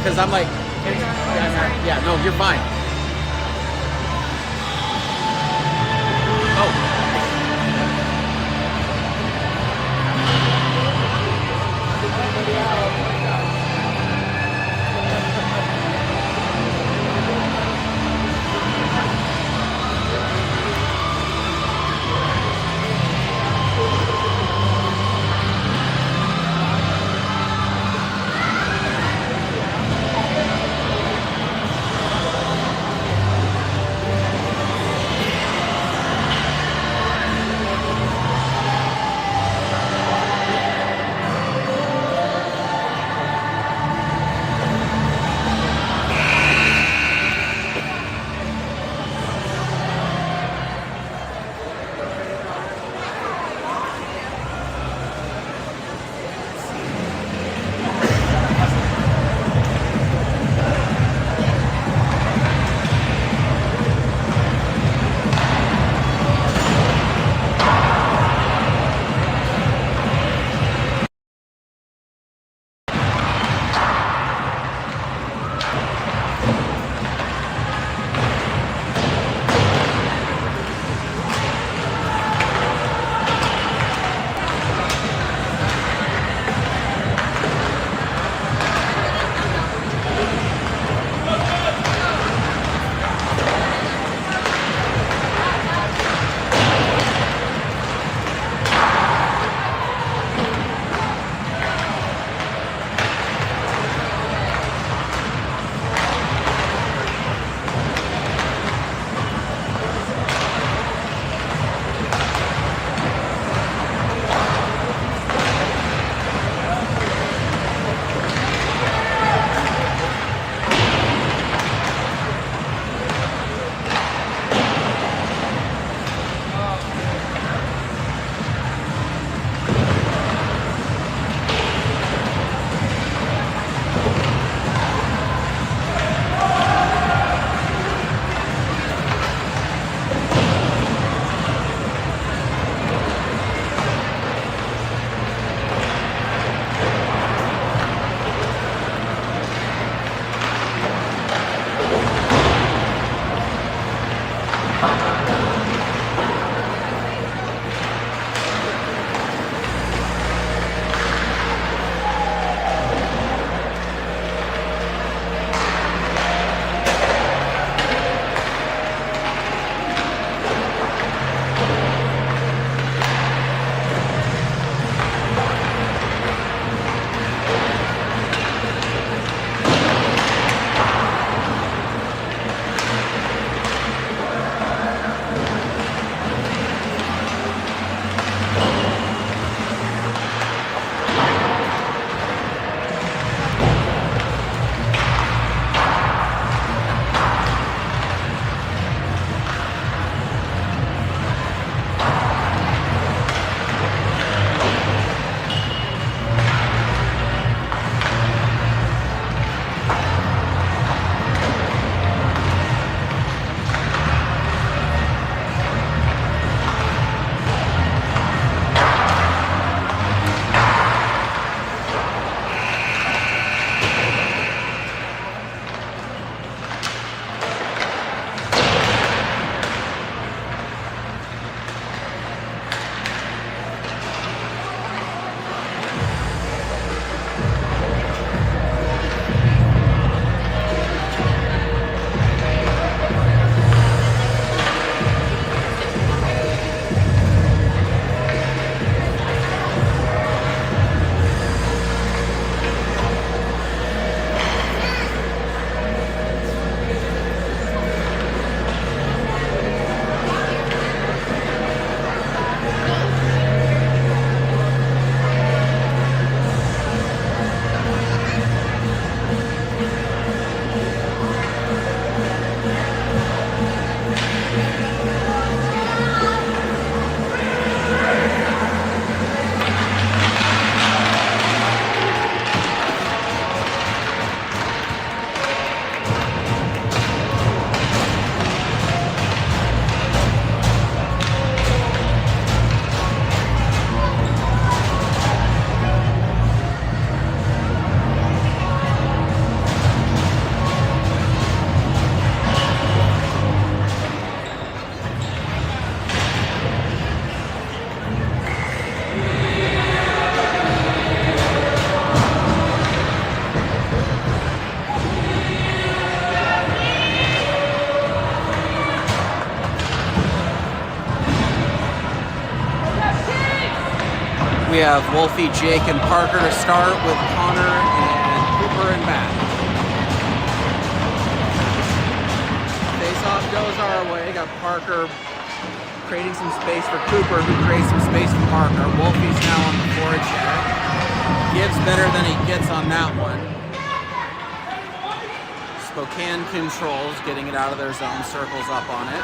because I'm like, yeah, no, you're fine. Oh. We have Wolfie, Jake, and Parker to start with Connor and Cooper and Matt. Face-off goes our way. Got Parker creating some space for Cooper, who creates some space for Parker. Wolfie's now on the forecheck. Gives better than he gets on that one. Spokane controls, getting it out of their zone, circles up on it.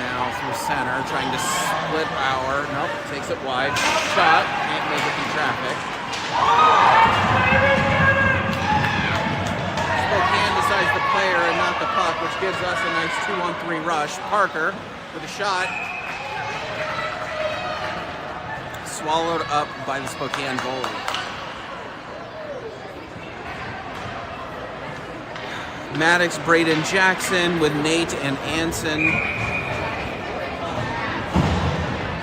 Now through center, trying to split power. Nope, takes it wide. Shot, can't make it through traffic. Spokane decides the player and not the puck, which gives us a nice 2-on-3 rush. Parker with a shot. Swallowed up by the Spokane goalie. Maddox, Braden, Jackson with Nate and Anson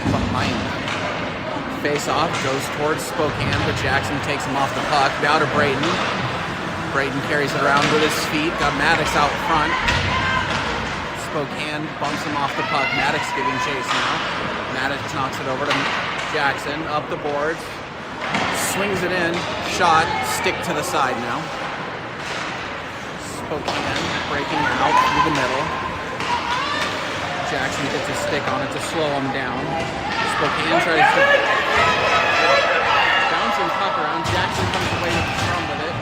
behind them. Face-off goes towards Spokane, but Jackson takes him off the puck. Now to Braden. Braden carries it around with his feet. Got Maddox out front. Spokane bumps him off the puck. Maddox giving chase now. Maddox knocks it over to Jackson. Up the boards. Swings it in. Shot. Stick to the side now. Spokane breaking out through the middle. Jackson gets a stick on it to slow him down. Spokane tries to bouncing puck around. Jackson comes away with the scrum with it.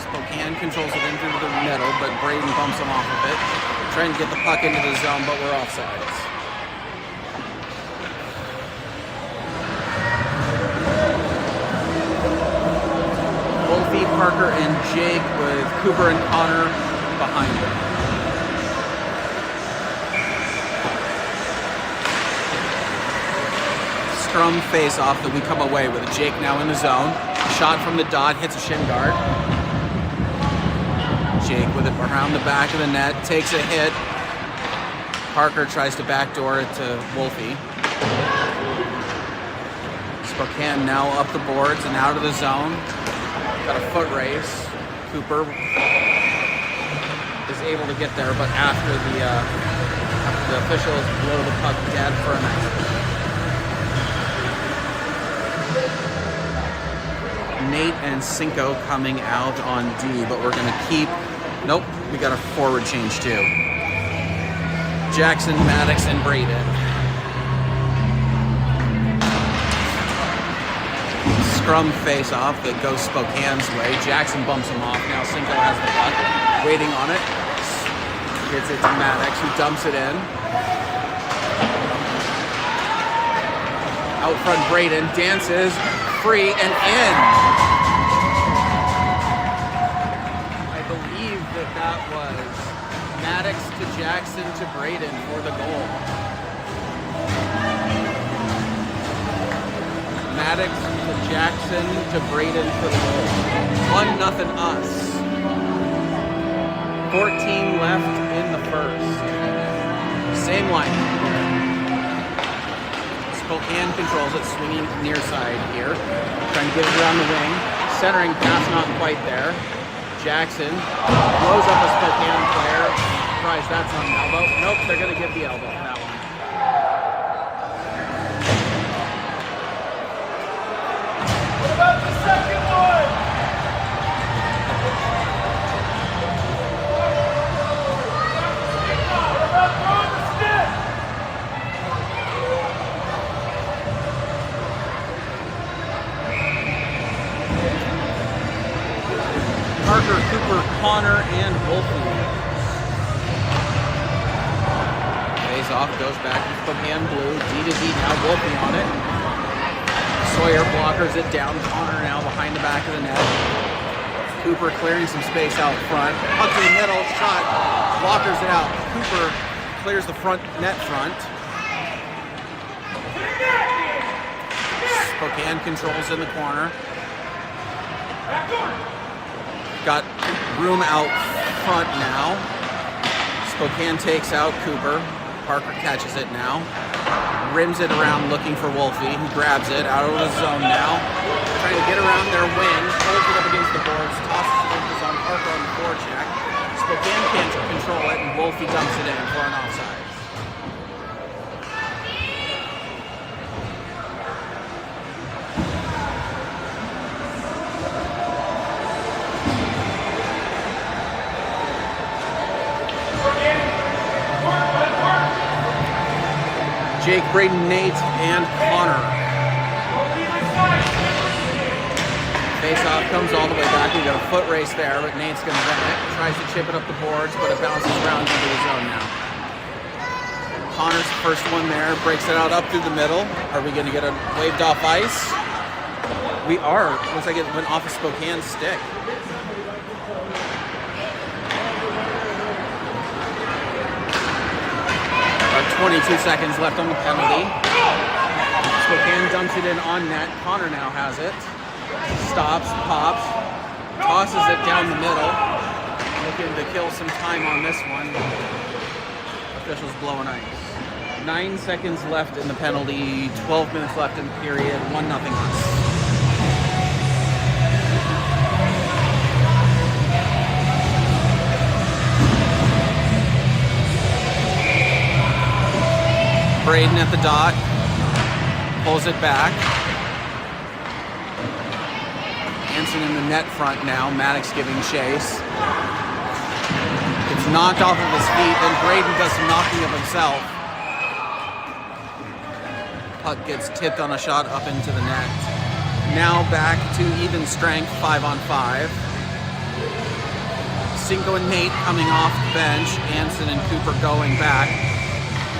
Spokane controls it in through the middle, but Braden bumps him off of it. Trying to get the puck into the zone, but we're offsides. Wolfie, Parker, and Jake with Cooper and Connor behind them. Scrum face-off that we come away with. Jake now in the zone. Shot from the dot, hits a shin guard. Jake with it around the back of the net, takes a hit. Parker tries to backdoor it to Wolfie. Spokane now up the boards and out of the zone. Got a foot race. Cooper is able to get there, but after the officials blow the puck dead for an exit. Nate and Cinco coming out on D, but we're going to keep... Nope, we got a forward change too. Jackson, Maddox, and Braden. Scrum face-off that goes Spokane's way. Jackson bumps him off. Now Cinco has the puck, waiting on it. Gets it to Maddox, who dumps it in. Out front, Braden dances, free, and in. I believe that was Maddox to Jackson to Braden for the goal. Maddox to Jackson to Braden for the goal. 1-0 us. 14 left in the first. Same line. Spokane controls it, swinging near side here. Trying to get it around the wing. Centering pass, not quite there. Jackson blows up a Spokane player. Surprised that's on an elbow. Nope, they're going to give the elbow for that one. What about the second one? What about throwing the stick? Parker, Cooper, Connor, and Wolfie. Face off, goes back to Spokane blue. D to D now, Wolfie on it. Sawyer blockers it down. Connor now behind the back of the net. Cooper clearing some space out front. Puck to the middle, shot. Blockers it out. Cooper clears the front net front. Spokane controls in the corner. Got room out front now. Spokane takes out Cooper. Parker catches it now. Rims it around looking for Wolfie, who grabs it out of the zone now. Trying to get around their wing. Holds it up against the boards. Tosses it into the zone. Parker on the forecheck. Spokane can't control it, and Wolfie dumps it in for an offside. Jake, Braden, Nate, and Connor. Face-off comes all the way back. We got a foot race there, but Nate's going to win it. Tries to chip it up the boards, but it bounces around into the zone now. Connor's first one there, breaks it out up through the middle. Are we going to get a waved off ice? We are. Looks like it went off of Spokane's stick. About 22 seconds left on the penalty. Spokane dumps it in on net. Connor now has it. Stops, pops, tosses it down the middle. Looking to kill some time on this one. Officials blowing ice. 9 seconds left in the penalty, 12 minutes left in the period, 1-0 us. Braden at the dot, pulls it back. Hansen in the net front now, Maddox giving chase. Gets knocked off of his feet, then Braden does some knocking of himself. Puck gets tipped on a shot up into the net. Now back to even strength, 5-on-5. Cinco and Nate coming off the bench. Anson and Cooper going back.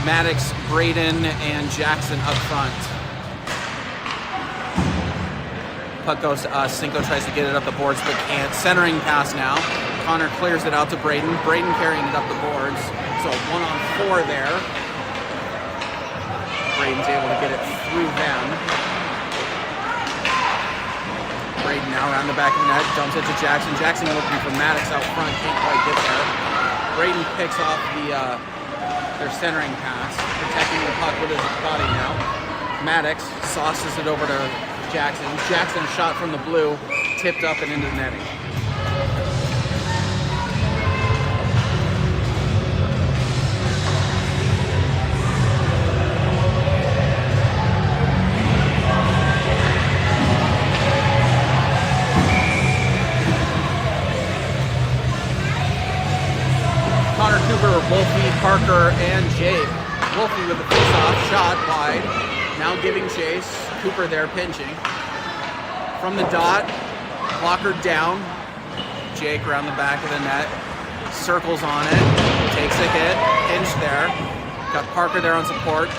Maddox, Braden, and Jackson up front. Puck goes to us. Cinco tries to get it up the boards, but can't. Centering pass now. Connor clears it out to Braden. Braden carrying it up the boards. So 1-on-4 there. Braden's able to get it through them. Braden now around the back of the net, dumps it to Jackson. Jackson looking for Maddox out front, can't quite get there. Braden picks off their centering pass, protecting the puck with his body now. Maddox sauces it over to Jackson. Jackson shot from the blue, tipped up and into the netting. Wolfie, Parker, and Jake. Wolfie with the face-off, shot wide. Now giving chase. Cooper there pinching. From the dot, blocker down. Jake around the back of the net. Circles on it. Takes a hit. Pinch there. Got Parker there on support.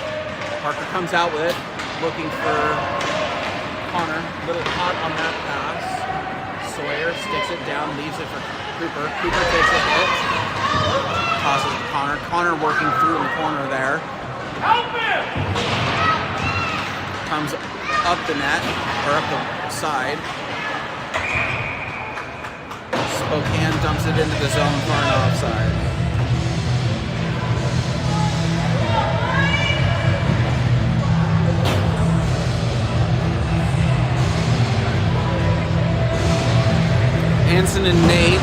Parker comes out with it. Looking for Connor. Little hot on that pass. Sawyer sticks it down. Leaves it for Cooper. Cooper takes a hit. Tosses to Connor. Connor working through in the corner there. Help him! Comes up the net, or up the side. Spokane dumps it into the zone for an offside. Anson and Nate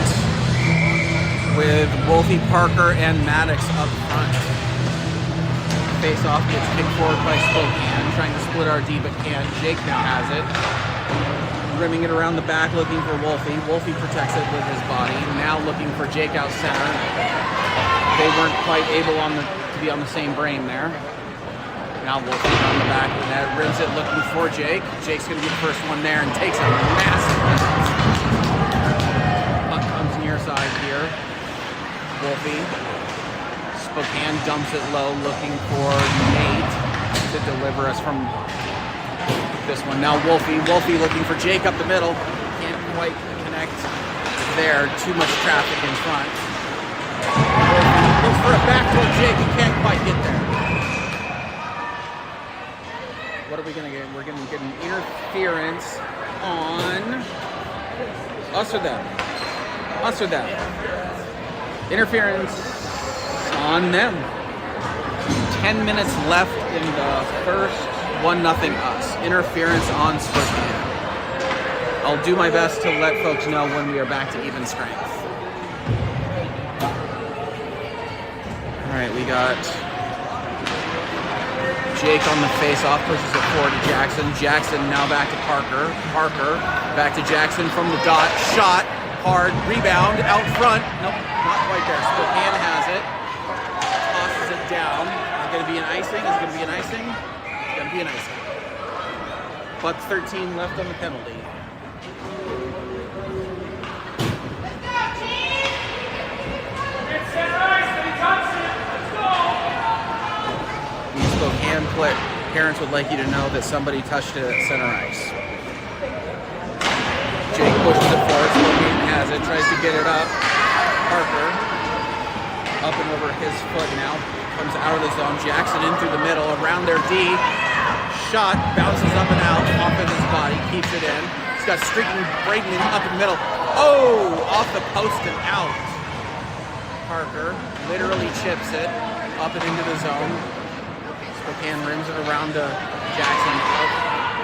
with Wolfie, Parker, and Maddox up front. Face-off gets kicked forward by Spokane, trying to split our D but can't. Jake now has it. Rimming it around the back, looking for Wolfie. Wolfie protects it with his body. Now looking for Jake out center. They weren't quite able to be on the same brain there. Now Wolfie on the back of the net, rims it looking for Jake. Jake's going to be the first one there and takes a massive hit. Puck comes near side here. Wolfie. Spokane dumps it low, looking for Nate to deliver us from this one. Now Wolfie looking for Jake up the middle. Can't quite connect there. Too much traffic in front. Wolfie looks for a back toward Jake. He can't quite get there. What are we going to get? We're going to get an interference on us or them. Us or them. Interference on them. 10 minutes left in the first. 1-0 us. Interference on Spokane. I'll do my best to let folks know when we are back to even strength. All right, we got Jake on the face-off, pushes it forward to Jackson. Jackson now back to Parker. Parker back to Jackson from the dot. Shot. Hard. Rebound. Out front. Nope. Not quite there. Spokane has it. Tosses it down. going to be an icing? Is it going to be an icing? It's going to be an icing. But 13 left on the penalty. The Spokane parents would like you to know that somebody touched it at center ice. Jake pushes it forward, Spokane has it, tries to get it up. Parker, up and over his foot now, comes out of the zone. Jackson in through the middle, around their D. Shot, bounces up and out, off of his body, keeps it in. He's got streaking Braden up in the middle. Oh, off the post and out. Parker literally chips it up and into the zone. Spokane rims it around to Jackson.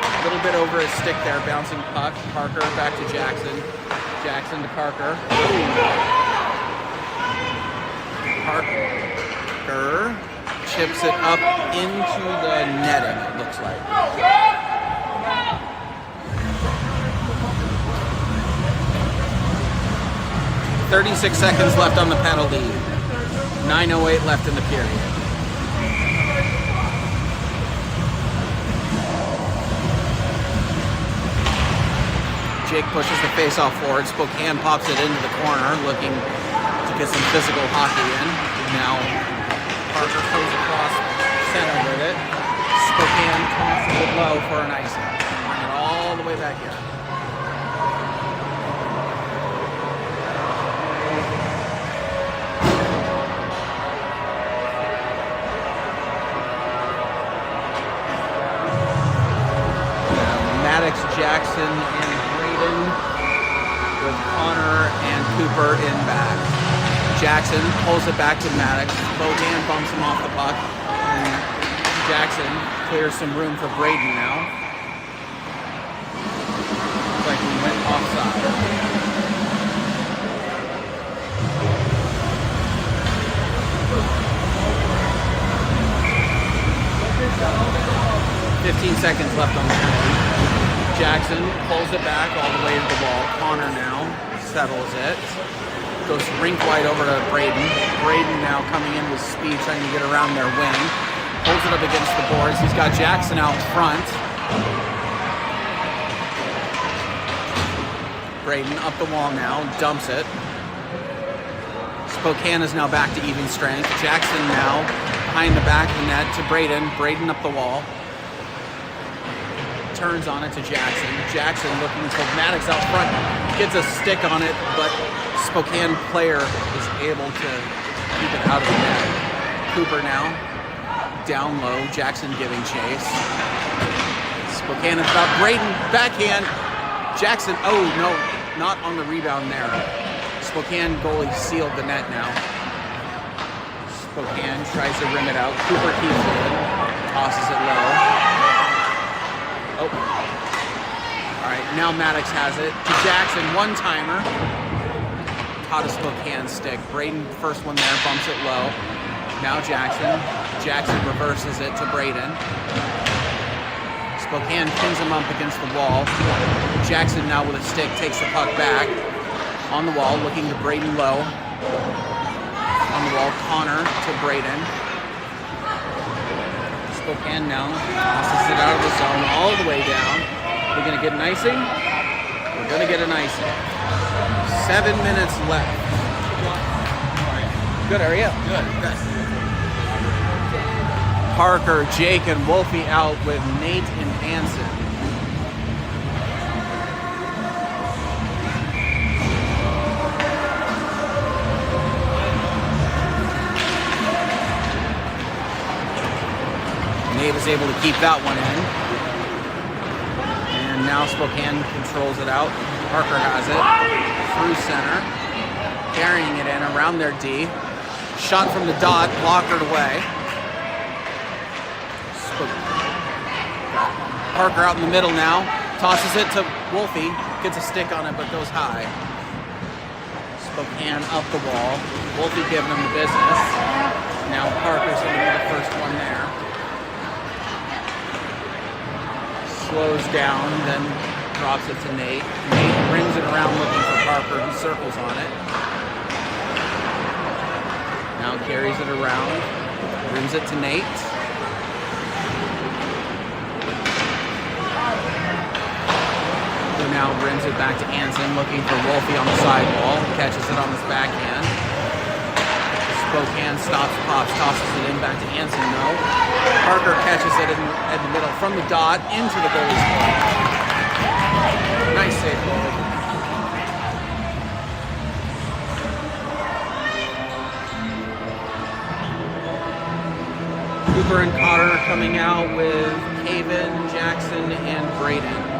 A little bit over his stick there, bouncing puck. Parker back to Jackson. Jackson to Parker. Parker chips it up into the netting, it looks like. "36 seconds left on the penalty. 9:08 left in the period. Jake pushes the face-off forward. Spokane pops it into the corner, looking to get some physical hockey in. Now Parker goes across center with it. Spokane tosses it low for an icing. Bring it all the way back here. Maddox, Jackson, and Braden with Connor and Cooper in back. Jackson pulls it back to Maddox. Spokane bumps him off the puck. And Jackson clears some room for Braden now. Looks like we went offside. 15 seconds left on the penalty. Jackson pulls it back all the way to the wall. Connor now settles it. Goes rink wide over to Braden. Braden now coming in with speed, trying to get around their wing. Pulls it up against the boards. He's got Jackson out front. Braden up the wall now, dumps it. Spokane is now back to even strength. Jackson now behind the back of the net to Braden. Braden up the wall. Turns on it to Jackson. Jackson looking for Maddox out front. Gets a stick on it, but Spokane player is able to keep it out of the net. Cooper now down low. Jackson giving chase. Spokane is about Braden. Backhand. Jackson, oh no, not on the rebound there. Spokane goalie sealed the net now. Spokane tries to rim it out. Cooper keeps it in. Tosses it low. Oh. All right, now Maddox has it to Jackson, one-timer. Caught a Spokane stick. Braden, first one there, bumps it low. Now Jackson. Jackson reverses it to Braden. Spokane pins him up against the wall. Jackson now with a stick takes the puck back. On the wall, looking to Braden low. On the wall, Connor to Braden. Spokane now tosses it out of the zone all the way down. We're going to get an icing. We're going to get an icing. 7 minutes left. Good, how are you? Good. Parker, Jake, and Wolfie out with Nate and Hansen. Nate is able to keep that one in. And now Spokane controls it out. Parker has it through center. Carrying it in around their D. Shot from the dot, blockered away. Parker out in the middle now. Tosses it to Wolfie. Gets a stick on it, but goes high. Spokane up the wall. Wolfie giving him the business. Now Parker's going to be the first one there. Slows down, then drops it to Nate. Nate brings it around looking for Parker, who circles on it. Now carries it around. Rims it to Nate. Who now rims it back to Anson, looking for Wolfie on the sidewall. Catches it on his backhand. Spokane stops, pops, tosses it in back to Anson. No. Parker catches it in the middle from the dot into the goalie's glove. Nice save, goal. Cooper and Cotter are coming out with Caven, Jackson, and Braden.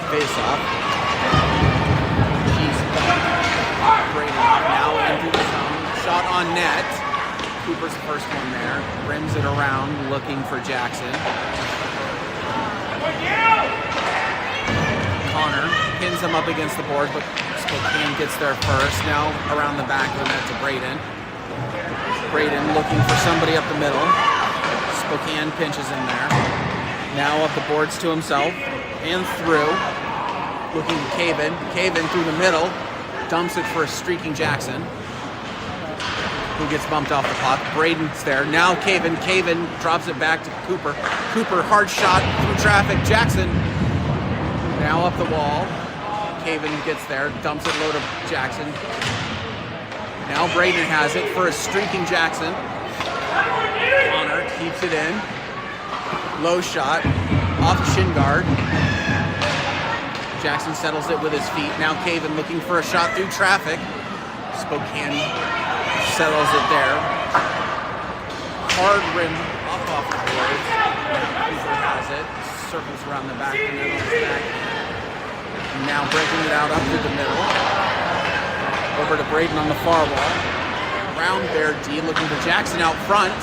Face off. He's Braden off now into the zone. Shot on net. Cooper's the first one there. Rims it around, looking for Jackson. Connor pins him up against the board, but Spokane gets there first. Now around the back of the net to Braden. Braden looking for somebody up the middle. Spokane pinches in there. Now up the boards to himself and through. Looking to Caven. Caven through the middle. Dumps it for a streaking Jackson, who gets bumped off the puck. Braden's there. Now Caven. Caven drops it back to Cooper. Cooper, hard shot through traffic. Jackson now up the wall. Caven gets there, dumps it low to Jackson. Now Braden has it for a streaking Jackson. Connor keeps it in. Low shot off the shin guard. Jackson settles it with his feet. Now Caven looking for a shot through traffic. Spokane settles it there. Hard rim up off the boards. Cooper has it. Circles around the back of the net on his backhand. Now breaking it out up through the middle. Over to Braden on the far wall. Round there, D looking for Jackson out front.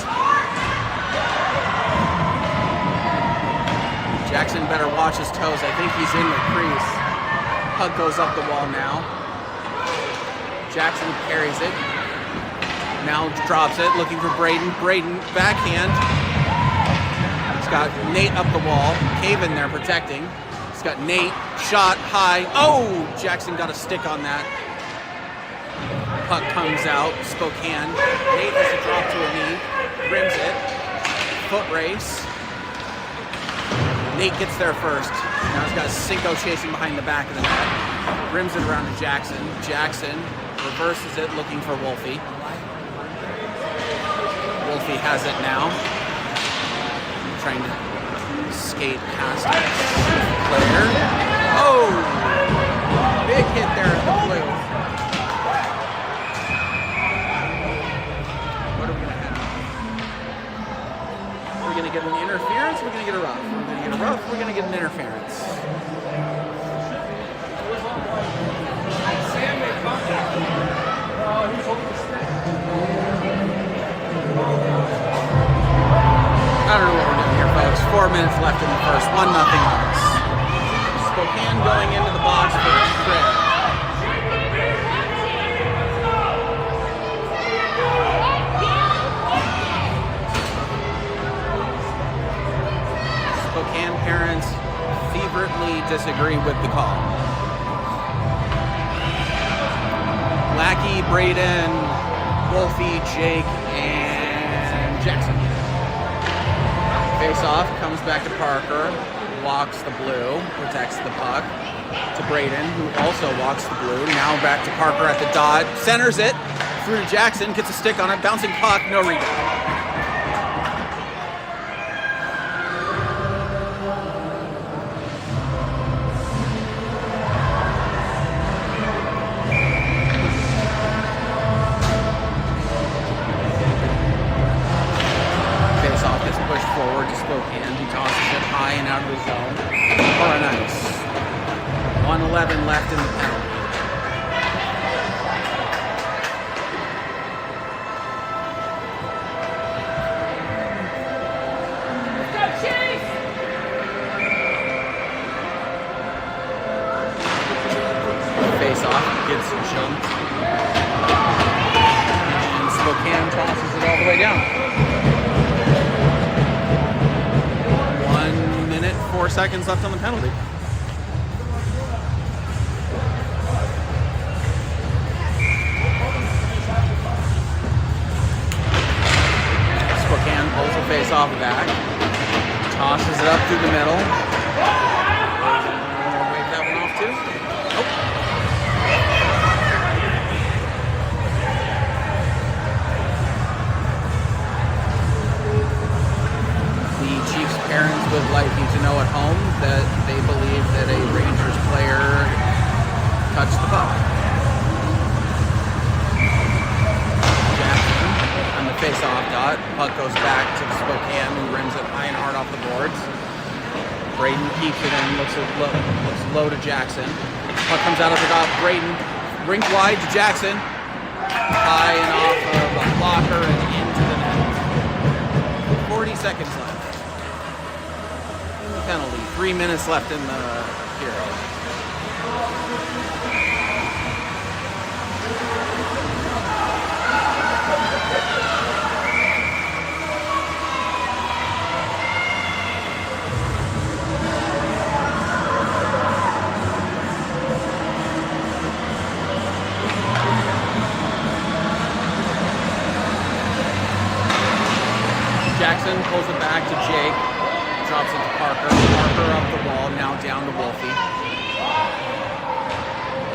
Jackson better watch his toes. I think he's in the crease. Puck goes up the wall now. Jackson carries it. Now drops it, looking for Braden. Braden, backhand. He's got Nate up the wall. Caven there protecting. He's got Nate. Shot high. Oh! Jackson got a stick on that. Puck comes out. Spokane. Nate has to drop to a knee. Rims it. Foot race. Nate gets there first. Now he's got Cinco chasing behind the back of the net. Rims it around to Jackson. Jackson reverses it, looking for Wolfie. Wolfie has it now. Trying to skate past it. Player. Oh! Big hit there at the blue. What are we going to have? We're going to get an interference, we're going to get a rough. We're going to get a rough, we're going to get an interference. I don't know what we're doing here, folks. 4 minutes left in the first. 1-0 Hawks. Spokane going into the box for Craig. Spokane parents feverishly disagree with the call. Lackey, Braden, Wolfie, Jake, and Jackson. Face off, comes back to Parker, walks the blue, protects the puck to Braden, who also walks the blue. Now back to Parker at the dot, centers it through to Jackson, gets a stick on it, bouncing puck, no rebound. Forward to Spokane, he tosses it high and out of the zone for an ice. 1:11 left in the penalty. Face off, gets jumped, and Spokane tosses it all the way down. 4 seconds left on the penalty. Pulls the face off back. Tosses it up through the middle. Wave that one off too. Nope. The Chiefs' parents would like you to know at home that they believe that a Rangers player touched the puck. Jackson on the face-off dot. Puck goes back to Spokane, who rims it high and hard off the boards. Braden keeps it in, looks low to Jackson. Puck comes out of the dot. Braden rink wide to Jackson. High and off of a blocker and into the net. 40 seconds left. Penalty. 3 minutes left in the period. Jackson pulls it back to Jake. Drops it to Parker. Parker up the wall, now down to Wolfie.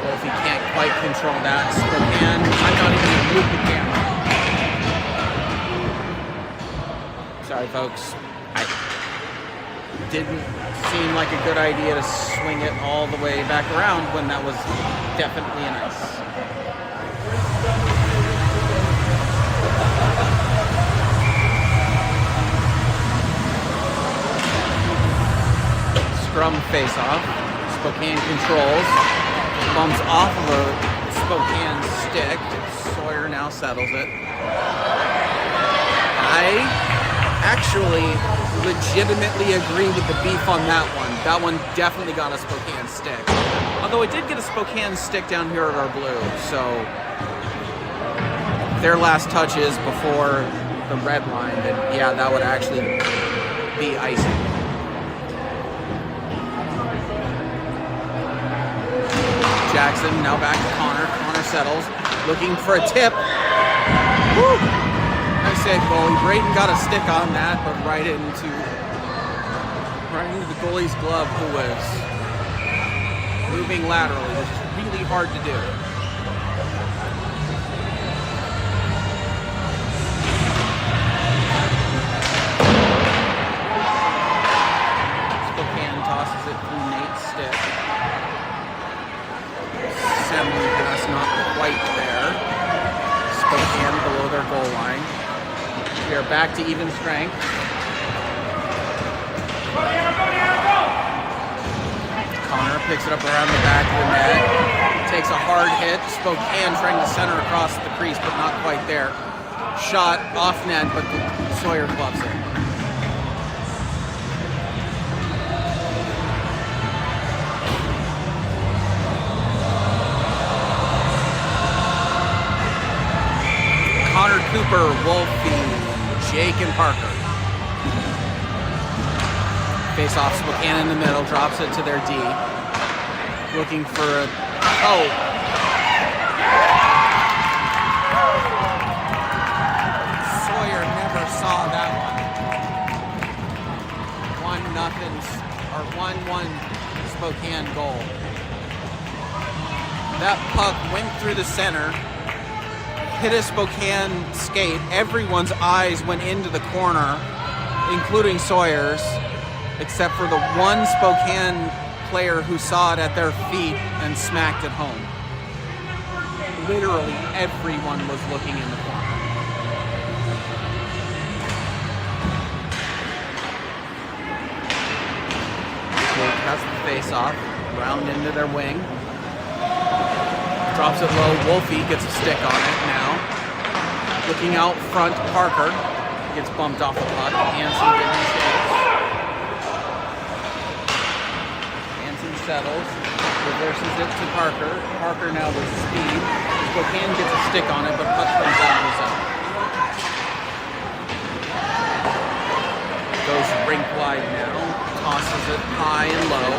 Wolfie can't quite control that. Spokane, I'm not even going to move the camera. Sorry, folks. I didn't seem like a good idea to swing it all the way back around when that was definitely an ice. Scrum face-off. Spokane controls. Bumps off of a Spokane stick. Sawyer now settles it. I actually legitimately agree with the beef on that one. That one definitely got a Spokane stick. Although it did get a Spokane stick down here at our blue, so their last touch is before the red line, then yeah, that would actually be icing. Jackson now back to Connor. Connor settles, looking for a tip. Woo! Nice save, goalie. Brayton got a stick on that, but right into the goalie's glove, who was moving laterally, which is really hard to do. Spokane tosses it through Nate's stick. That's not quite there. Spokane below their goal line. We are back to even strength. Connor picks it up around the back of the net. Takes a hard hit. Spokane trying to center across the crease, but not quite there. Shot off net, but Sawyer gloves it. Connor, Cooper, Wolfie, Jake, and Parker. Face off, Spokane in the middle, drops it to their D. Looking for a... Oh! Sawyer never saw that one. 1-1 Spokane goal. That puck went through the center, hit a Spokane skate. Everyone's eyes went into the corner, including Sawyer's, except for the one Spokane player who saw it at their feet and smacked it home. Literally everyone was looking in the corner. Jake has the face off, round into their wing. Drops it low. Wolfie gets a stick on it now. Looking out front, Parker gets bumped off the puck. Hansen getting chased. Hansen settles, reverses it to Parker. Parker now with speed. Spokane gets a stick on it, but puck comes out of the zone. Goes rink wide now. Tosses it high and low.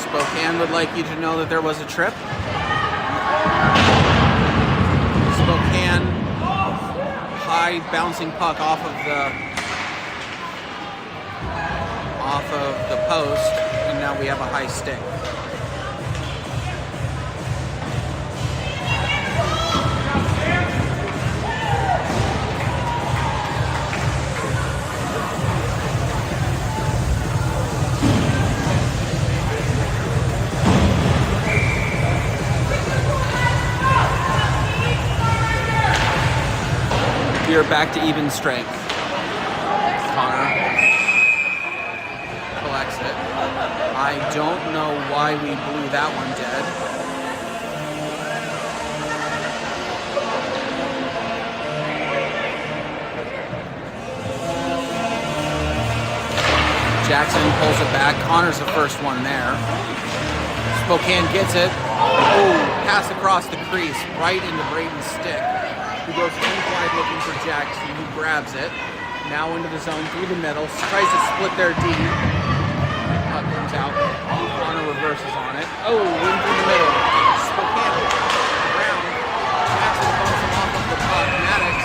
Spokane Spokane would like you to know that there was a trip. Spokane, high bouncing puck off of the post, and now we have a high stick. We are back to even strength. Connor collects it. I don't know why we blew that one dead. Jackson pulls it back. Connor's the first one there. Spokane gets it. Oh, pass across the crease, right into Braden's stick. He goes in wide looking for Jackson, who grabs it. Now into the zone, through the middle, tries to split their D. Puck comes out. Connor reverses on it. Oh, in through the middle. Spokane around. Jackson bumps him off of the puck. Maddox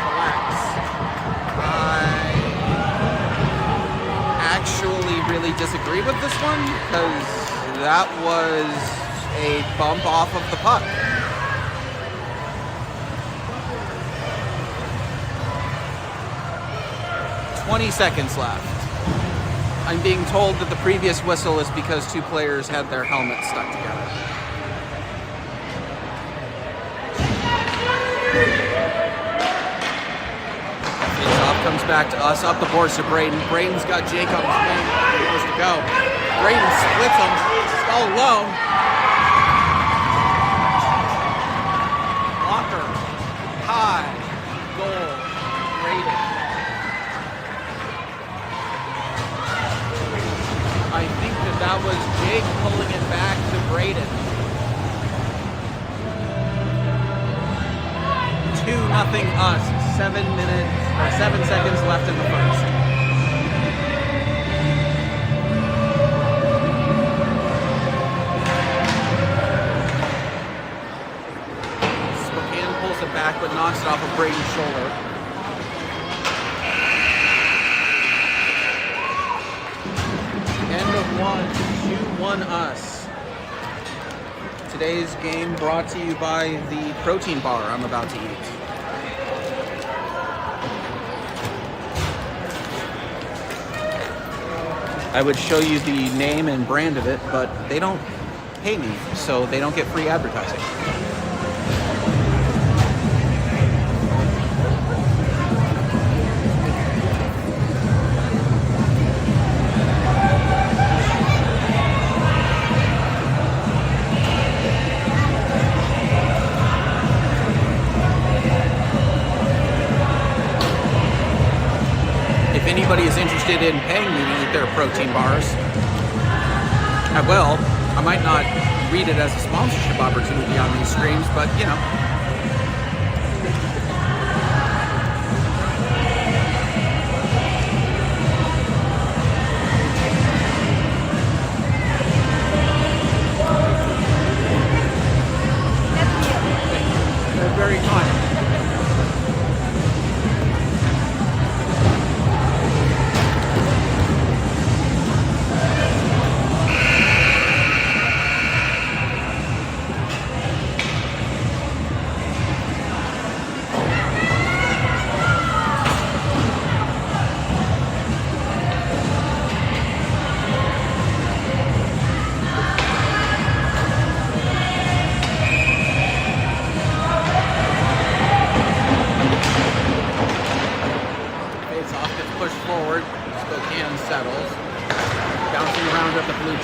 collects. I actually really disagree with this one, because that was a bump off of the puck. 20 seconds left. I'm being told that the previous whistle is because two players had their helmets stuck together. Face-off comes back to us, up the boards to Braden. Braden's got Jake on his wing. He goes to go. Braden splits him. All alone. Blocker. High. Goal. Braden. I think that was Jake pulling it back to Braden. 2-0 us. 7 seconds left in the first. Spokane pulls it back, but knocks it off of Braden's shoulder. End of one, 2-1 us. Today's game brought to you by the protein bar I'm about to eat. I would show you the name and brand of it, but they don't pay me, so they don't get free advertising. If anybody is interested in paying me to eat their protein bars, I will. I might not read it as a sponsorship opportunity on these streams, but you know. They're very kind.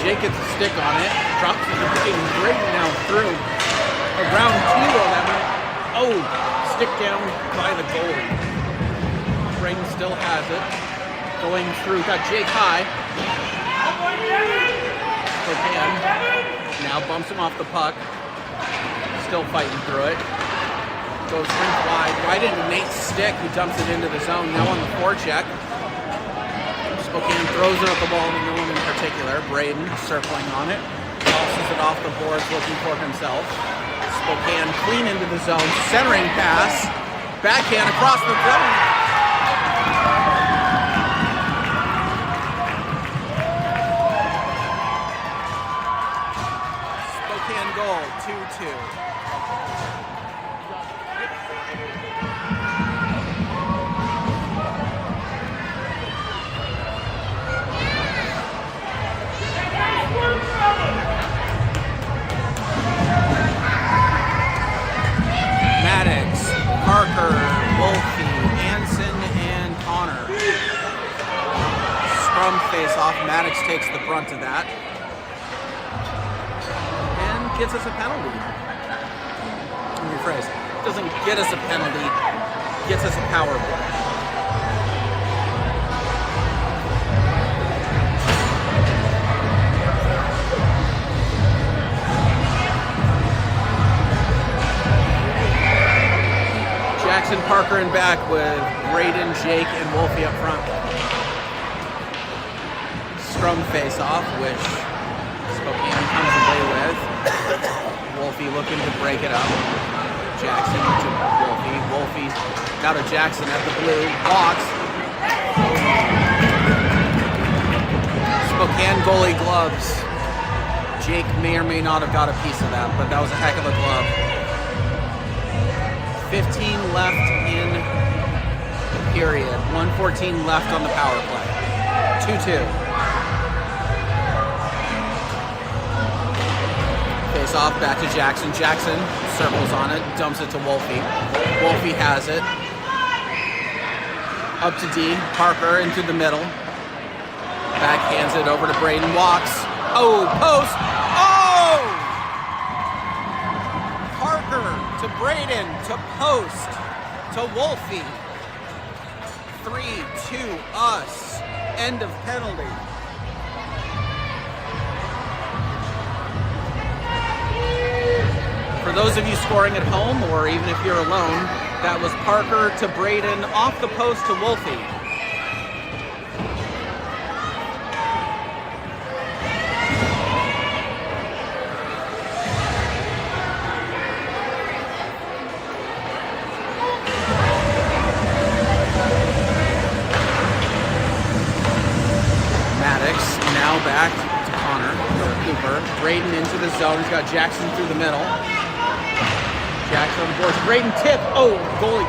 Jake gets a stick on it, drops it to Braden. Braden now through. Around 2-11. Oh, stick down by the goalie. Braden still has it. Going through, got Jake high. Spokane now bumps him off the puck. Still fighting through it. Goes wide, right into Nate's stick, who dumps it into the zone. Now on the forecheck. Spokane throws it at the wall and no one in particular. particular. Braden circling on it. Tosses it off the boards looking for himself. Spokane clean into the zone. Centering pass. Backhand across the zone. Spokane goal, 2-2. Parker, Wolfie, Anson, and Connor. Scrum face-off. Maddox takes the brunt of that. And gets us a penalty. Let me rephrase. Doesn't get us a penalty. Gets us a power play. Jackson, Parker, and back with Braden, Jake, and Wolfie up front. Scrum face-off, which Spokane comes away with. Wolfie looking to break it up. Jackson to Wolfie. Wolfie now to Jackson at the blue. Walks. Spokane goalie gloves. Jake may or may not have got a piece of that, but that was a heck of a glove. 15 left in the period. 1:14 left on the power play. 2-2. Face off back to Jackson. Jackson circles on it, dumps it to Wolfie. Wolfie has it. Up to D. Parker into the middle. Backhands it over to Braden. Walks. Oh, post. Oh! To Braden, to post, to Wolfie. 3-2 us. End of penalty. For those of you scoring at home, or even if you're alone, that was Parker to Braden, off the post to Wolfie. Back to Connor, or Cooper. Braden into the zone. He's got Jackson through the middle. Jackson on the boards. Braden tip. Oh, goalie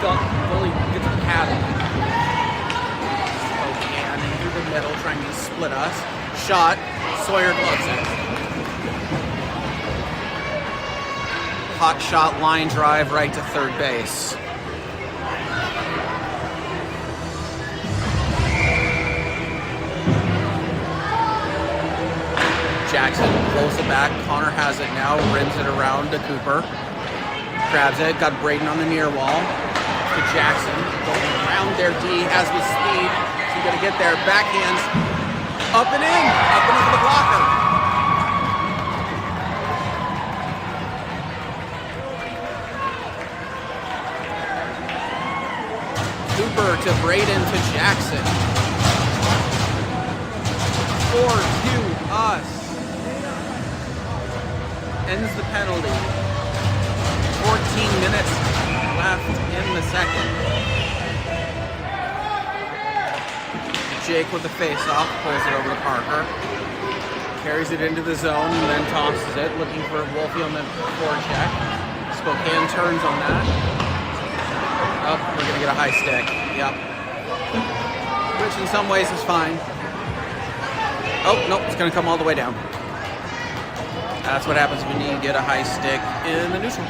gets a paddle. Spokane in through the middle, trying to split us. Shot. Sawyer gloves it. Hot shot, line drive right to third base. Jackson pulls it back. Connor has it now. Rims it around to Cooper. Grabs it. Got Braden on the near wall. To Jackson. Going around there. D has the speed. So you got to get there. Backhands. Up and in. Up and into the blocker. Cooper to Braden to Jackson. 4-2 us. Ends the penalty. 14 minutes left in the second. Jake with the face-off, pulls it over to Parker. Carries it into the zone and then tosses it, looking for Wolfie on the forecheck. Spokane turns on that. Oh, we're going to get a high stick. Yep. Which in some ways is fine. Oh, nope, it's going to come all the way down. That's what happens when you get a high stick in the neutral.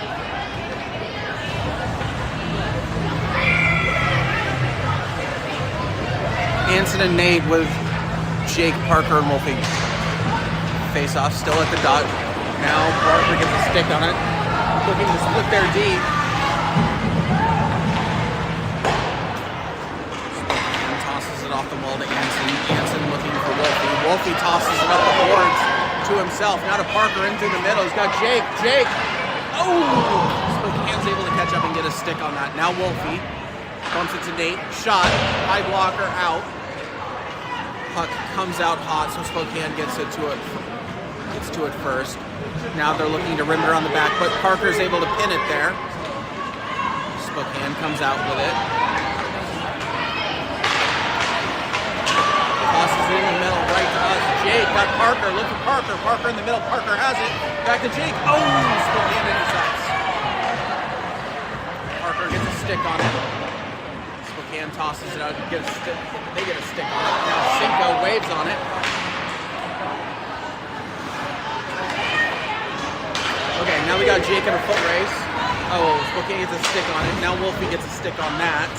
Anson and Nate with Jake, Parker, and Wolfie. Face off still at the dot. Now Parker gets a stick on it. Looking to split their D. And tosses it off the wall to Anson. Anson looking for Wolfie. Wolfie tosses it up the boards to himself. Now to Parker into the middle. He's got Jake. Jake. Oh! Spokane's able to catch up and get a stick on that. Now Wolfie bumps it to Nate. Shot. High blocker out. Puck comes out hot, so Spokane gets to it first. Now they're looking to rim it around the back, but Parker's able to pin it there. Spokane comes out with it. Tosses it in the middle, right to us. Jake got Parker. Look for Parker. Parker in the middle. Parker has it. Back to Jake. Oh, Spokane intercepts. Parker gets a stick on it. Spokane tosses it out. They get a stick on it. Now Cinco waves on it. Okay, now we got Jake in a foot race. Oh, Spokane gets a stick on it. Now Wolfie gets a stick on that.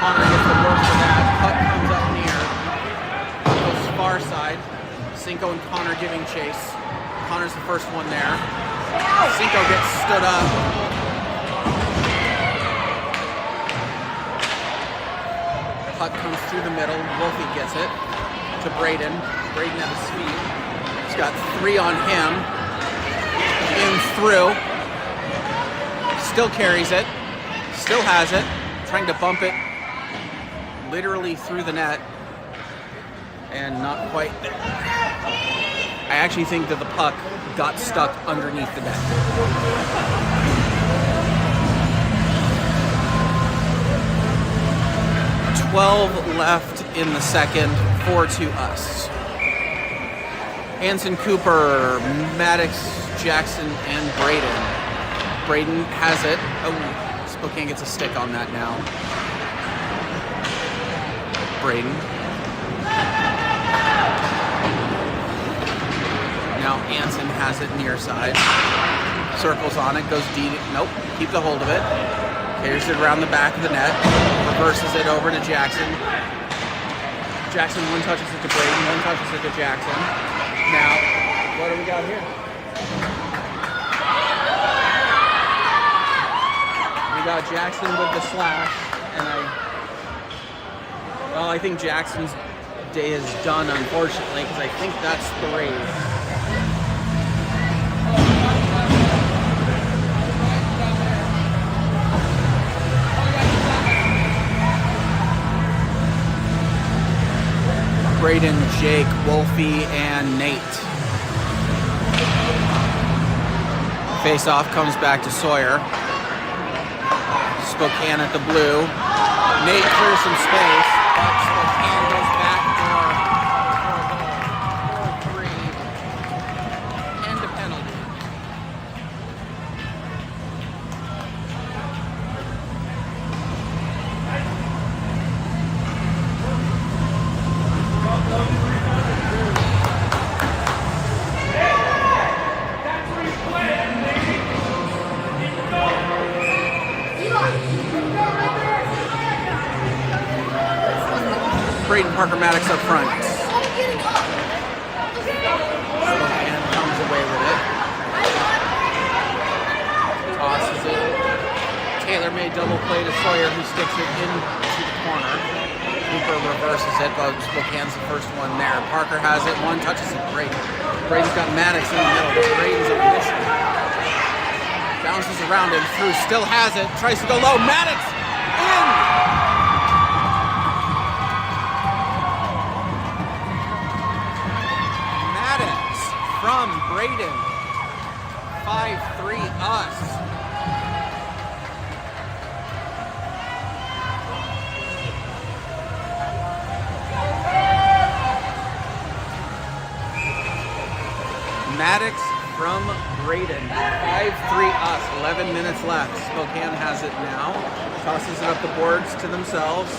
Connor gets the work for that. Puck comes up near. Goes far side. Cinco and Connor giving chase. Connor's the first one there. Cinco gets stood up. Puck comes through the middle. Wolfie gets it to Braden. Braden at his feet. He's got 3 on him. In through. Still carries it. Still has it. Trying to bump it literally through the net. And not quite there. I actually think that the puck got stuck underneath the net. 12 left in the second, 4-2 us. Hanson, Cooper, Maddox, Jackson, and Braden. Braden has it. Oh, Spokane gets a stick on that now. Braden. Now Hanson has it near side. Circles on it, goes deep. Nope, keeps a hold of it. Carries it around the back of the net. Reverses it over to Jackson. Jackson one touches it to Braden, one touches it to Jackson. Now, what do we got here? We got Jackson with the slash, and I think Jackson's day is done, unfortunately, because I think that's 3. Braden, Jake, Wolfie, and Nate. Face-off comes back to Sawyer. Spokane at the blue. Nate clears some space, but Spokane goes back for a goal. 4-3 and a penalty. Braden, Parker, Maddox up front. Spokane comes away with it. Tosses it. Taylor made double play to Sawyer, who sticks it into the corner. Cooper reverses it, but Spokane's the first one there. Parker has it, one touches it. Braden. Braden's got Maddox in the middle, but Braden's on a mission. Bounces around him through, still has it, tries to go low. Maddox in! From Braden, 5-3 us. Maddox from Braden, 5-3 us. 11 minutes left. Spokane has it now. Tosses it up the boards to themselves.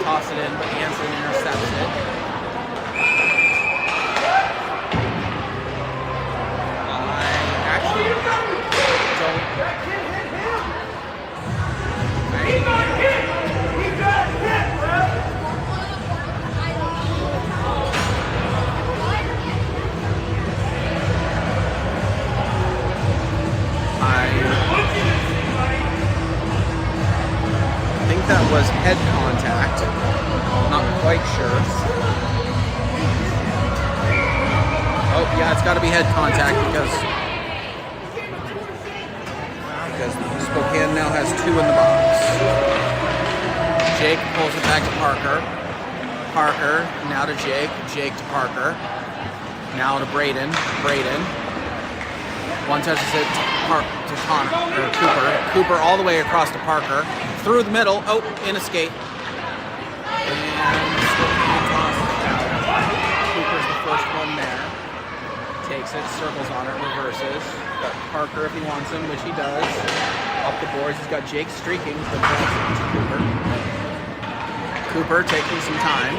Toss it in, but Hanson intercepts it. I think that was head contact. Not quite sure. Oh, yeah, it's got to be head contact because Spokane now has 2 in the box. Jake pulls it back to Parker. Parker, now to Jake, Jake to Parker, now to Braden, Braden. One touches it to Connor, or Cooper. Cooper all the way across to Parker. Through the middle, oh, in a skate. And Cooper's the first one there. Takes it, circles on it, reverses. Got Parker if he wants him, which he does. Up the boards, he's got Jake streaking, but that's Cooper. Cooper taking some time.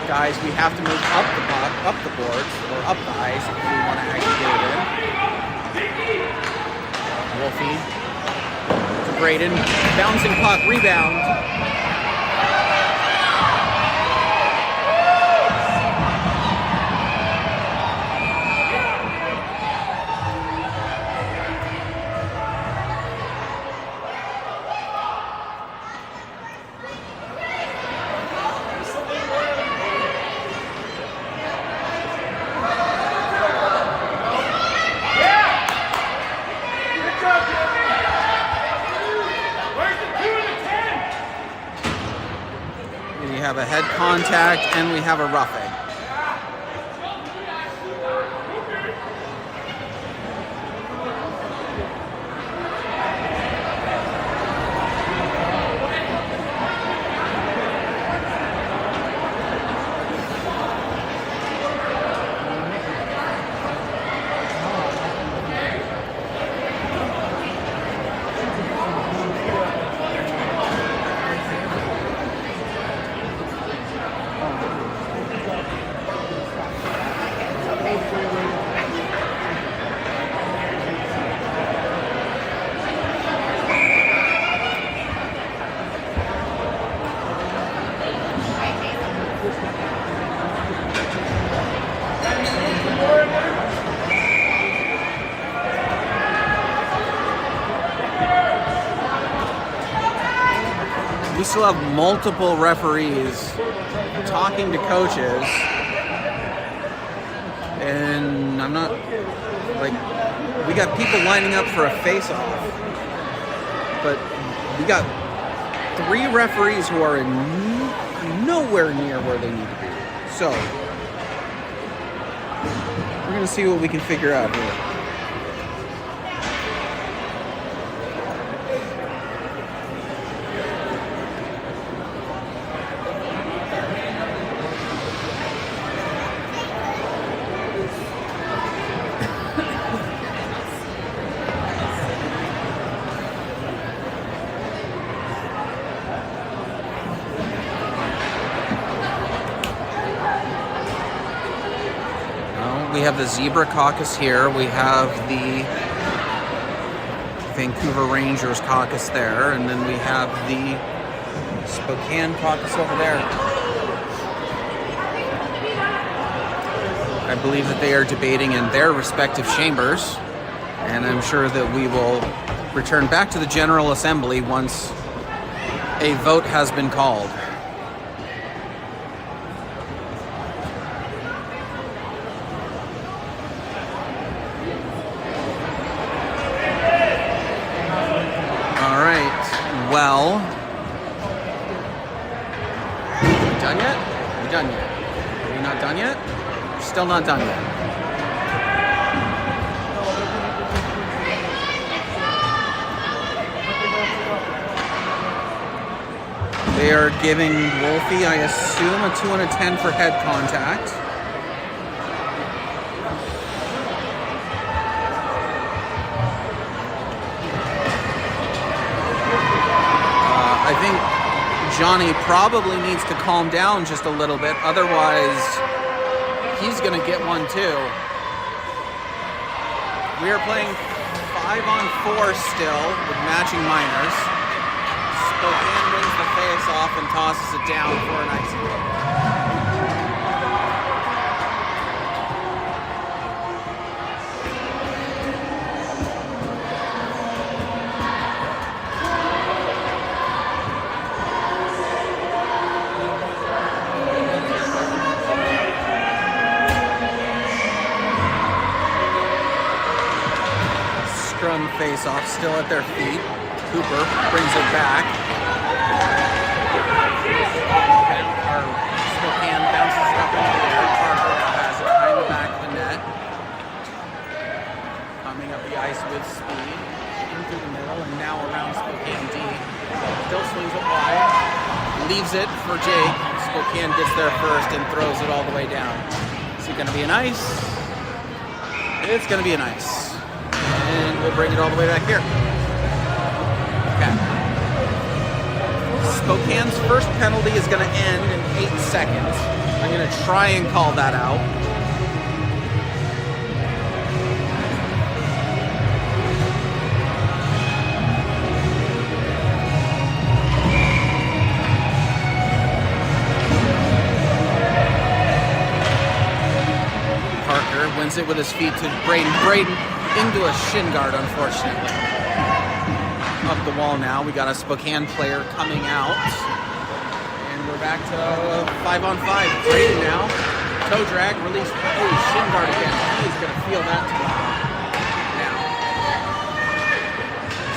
Guys, we have to move up the puck, up the boards, or up the ice if we want to actually get it in. Wolfie to Braden, bouncing puck, rebound. We have a head contact and we have a roughing. We still have multiple referees talking to coaches, and I'm not, like, we got people lining up for a face-off, but we got 3 referees who are nowhere near where they need to be. So, we're going to see what we can figure out here. We have the Zebra Caucus here. We have the Vancouver Rangers Caucus there. And then we have the Spokane Caucus over there. I believe that they are debating in their respective chambers. And I'm sure that we will return back to the General Assembly once a vote has been called. Well, are we done yet? Are we done yet? Are we not done yet? We're still not done yet. They are giving Wolfie, I assume, a 2 and a 10 for head contact. I think Johnny probably needs to calm down just a little bit, otherwise he's going to get one too. We are playing 5-on-4 still with matching minors. Spokane wins the face-off and tosses it down for an icing goal. Scrum face-off still at their feet. Cooper brings it back. Our Spokane bounces it up into the air. Parker has it behind the back of the net. Coming up the ice with speed. In through the middle and now around Spokane D. Still swings it wide. Leaves it for Jake. Spokane gets there first and throws it all the way down. Is it going to be an ice? It's going to be an ice. And we'll bring it all the way back here. Okay. Spokane's first penalty is going to end in 8 seconds. I'm going to try and call that out. Parker wins it with his feet to Braden. Braden into a shin guard, unfortunately. Up the wall now. We got a Spokane player coming out. And we're back to 5-on-5. Braden now. Toe drag, release. Oh, shin guard again. He is going to feel that tomorrow. Now.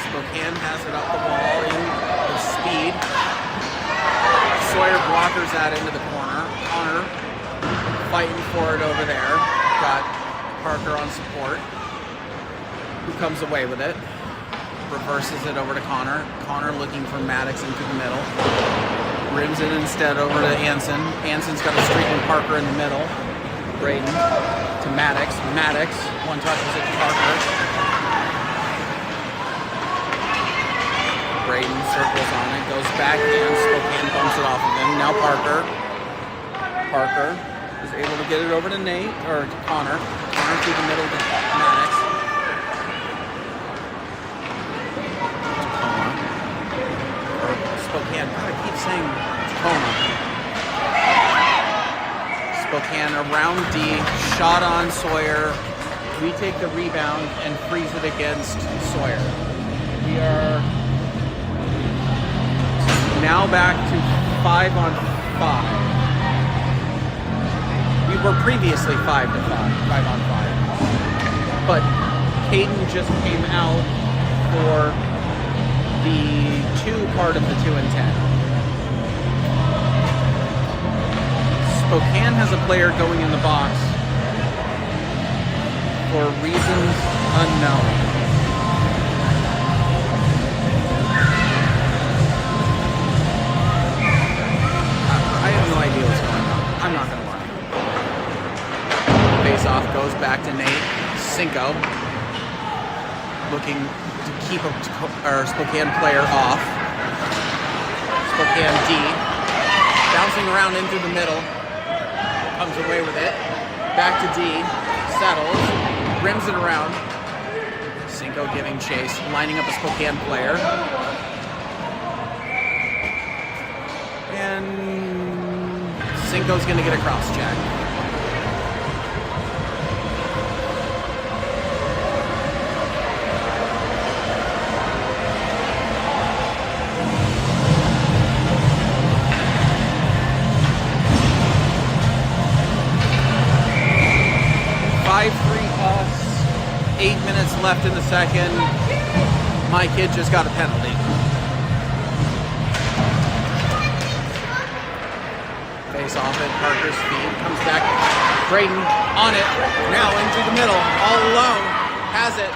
Spokane has it up the wall in with speed. Sawyer blockers that into the corner. Connor fighting for it over there. Got Parker on support. Who comes away with it. Reverses it over to Connor. Connor looking for Maddox into the middle. Rims it instead over to Anson. Anson's got a streak with Parker in the middle. Braden to Maddox. Maddox one touches it to Parker. Braden circles on it. Goes backhand. Spokane bumps it off of him. Now Parker. Parker is able to get it over to Nate, or to Connor. Connor through the middle to Maddox. Spokane, I keep saying Tacoma. Spokane around D, shot on Sawyer. We take the rebound and freeze it against Sawyer. We are now back to 5-on-5. We were previously 5-5, 5-on-5. But Caden just came out for the 2 part of the 2 and 10. Spokane has a player going in the box for reasons unknown. I have no idea what's going on. I'm not going to lie. Face-off goes back to Nate. Cinco looking to keep our Spokane player off. Spokane D. Bouncing around in through the middle. Comes away with it. Back to D. Settles. Rims it around. Cinco giving chase. Lining up a Spokane player. And Cinco's going to get a cross check. Us. 8 minutes left in the second. My kid just got a penalty. Face off at Parker's feet. Comes back. Braden on it. Now into the middle. All alone. Has it.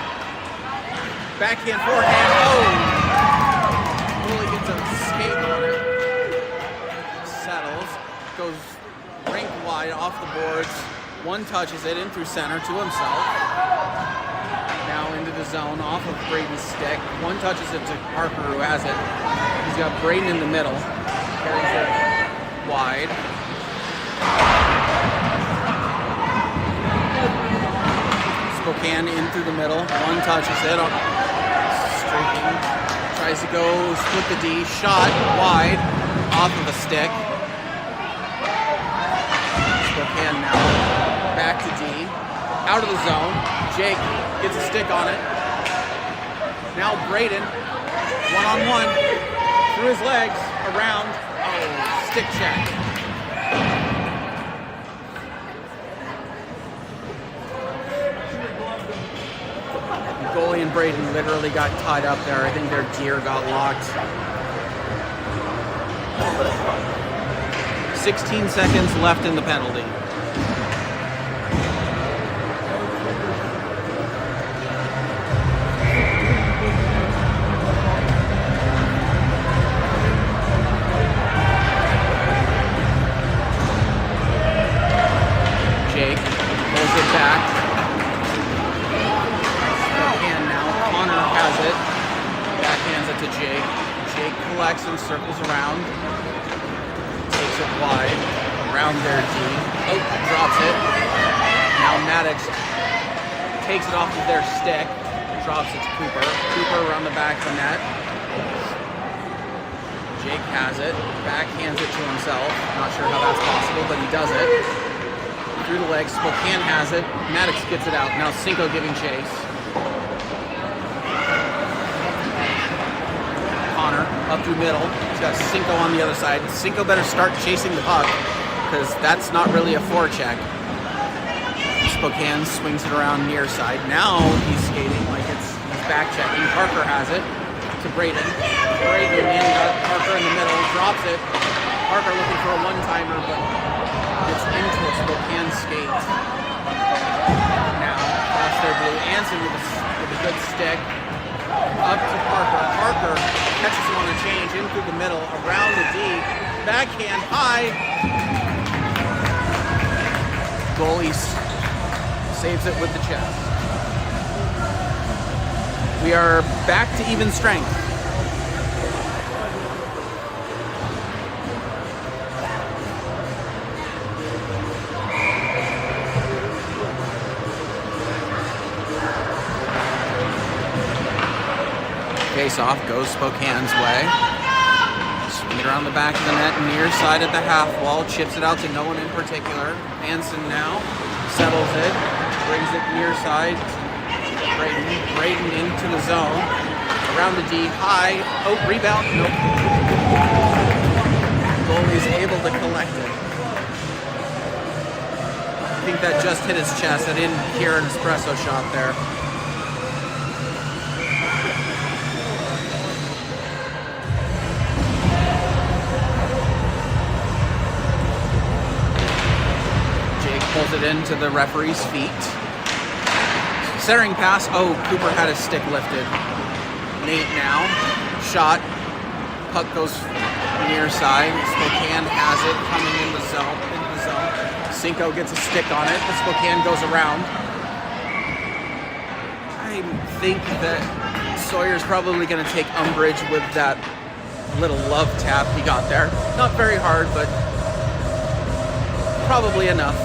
Backhand, forehand. Oh! Really gets a skate on it. Settles. Goes rink wide off the boards. One touches it in through center to himself. Now into the zone off of Braden's stick. One touches it to Parker, who has it. He's got Braden in the middle. Carries it wide. Spokane in through the middle. One touches it. Streaking. Tries to go split the D. Shot wide off of a stick. Spokane now. Back to D, out of the zone. Jake gets a stick on it. Now Braden, one-on-one, through his legs, around. Oh, stick check. Goalie and Braden literally got tied up there. I think their gear got locked. 16 seconds left in the penalty. Jake pulls it back. Spokane now. Connor has it. Backhands it to Jake. Jake collects and circles around. Takes it wide. Around their D. Oh, drops it. Now Maddox takes it off of their stick. Drops it to Cooper. Cooper around the back of the net. Jake has it. Backhands it to himself. Not sure how that's possible, but he does it. Through the legs. Spokane has it. Maddox gets it out. Now Cinco giving chase. Connor up through middle. He's got Cinco on the other side. Cinco better start chasing the puck because that's not really a forecheck. Spokane swings it around near side. Now he's skating like he's back checking. Parker has it to Braden. Braden in, Parker in the middle, drops it. Parker looking for a one-timer, but gets into a Spokane skate. Now, across their blue. Anson with a good stick. Up to Parker. Parker catches him on the change, in through the middle, around the D. Backhand high. Goalie saves it with the chest. We are back to even strength. Face-off goes Spokane's way. Swing it around the back of the net, near side at the half wall. Chips it out to no one in particular. Anson now settles it, brings it near side. Braden into the zone. Around the D, high. Oh, rebound. Nope. Goalie's able to collect it. I think that just hit his chest. I didn't hear an espresso shot there. Pulls it into the referee's feet. Centering pass. Oh, Cooper had his stick lifted. Nate now. Shot. Puck goes near side. Spokane has it coming in the zone. Cinco gets a stick on it. The Spokane goes around. I think that Sawyer's probably going to take umbrage with that little love tap he got there. Not very hard, but probably enough.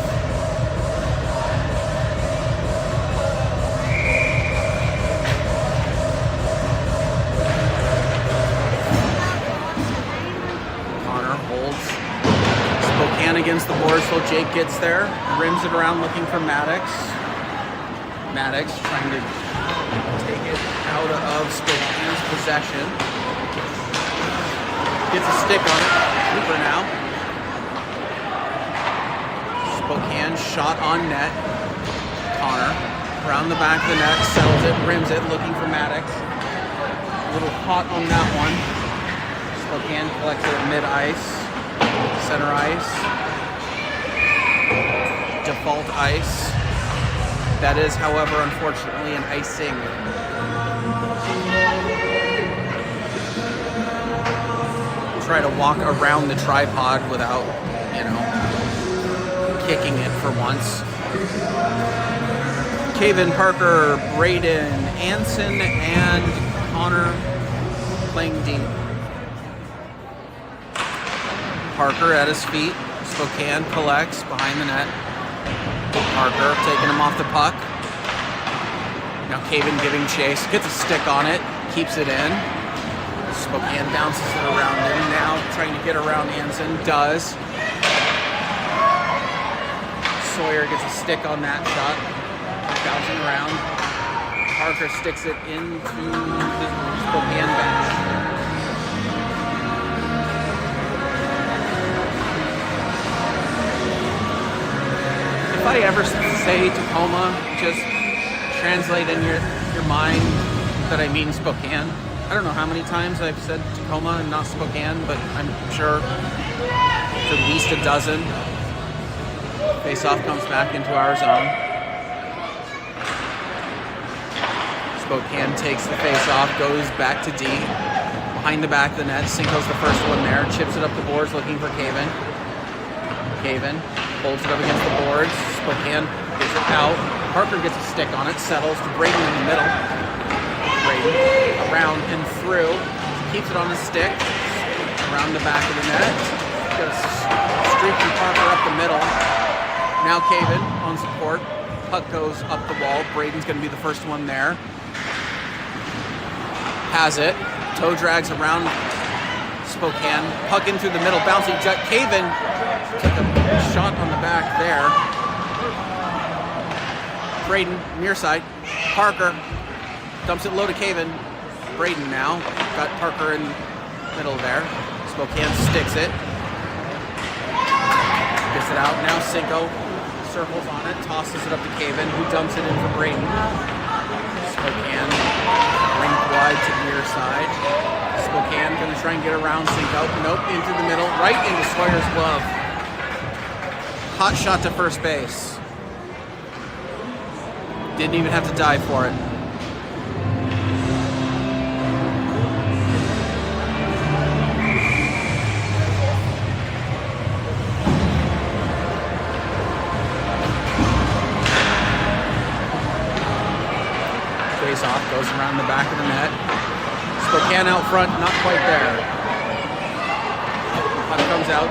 Against the boards till Jake gets there, rims it around looking for Maddox. Maddox trying to take it out of Spokane's possession. Gets a stick on it. Cooper now. Spokane shot on net. Connor around the back of the net, settles it, rims it, looking for Maddox. A little hot on that one. Spokane collects it at mid-ice. Center ice. Default ice. That is, however, unfortunately, an icing. Try to walk around the tripod without, kicking it for once. Caven, Parker, Braden, Anson, and Connor playing D. Parker at his feet. Spokane collects behind the net. Parker taking him off the puck. Now Caven giving chase. Gets a stick on it. Keeps it in. Spokane bounces it around him. Now trying to get around Anson. Does. Sawyer gets a stick on that shot. Bouncing around. Parker sticks it into the Spokane bench. If I ever say Tacoma, just translate in your mind that I mean Spokane. I don't know how many times I've said Tacoma and not Spokane, but I'm sure it's at least a dozen. Face-off comes back into our zone. Spokane takes the face-off, goes back to D. Behind the back of the net, Cinco's the first one there. Chips it up the boards looking for Caven. Caven holds it up against the boards. Spokane gets it out. Parker gets a stick on it, settles to Braden in the middle. Braden around and through. Keeps it on the stick. Around the back of the net. Got a streak from Parker up the middle. Now Caven on support. Puck goes up the wall. Braden's going to be the first one there. Has it. Toe drags around Spokane. Puck in through the middle. Bouncing. Caven took a shot on the back there. Braden, near side. Parker dumps it low to Caven. Braden now. Got Parker in the middle there. Spokane sticks it. Gets it out. Now Cinco circles on it. Tosses it up to Caven, who dumps it in for Braden. Spokane rink wide to the near side. Spokane going to try and get around Cinco. Nope, into the middle. Right into Sawyer's glove. Hot shot to first base. Didn't even have to dive for it. Face-off goes around the back of the net. Spokane out front, not quite there. Puck comes out.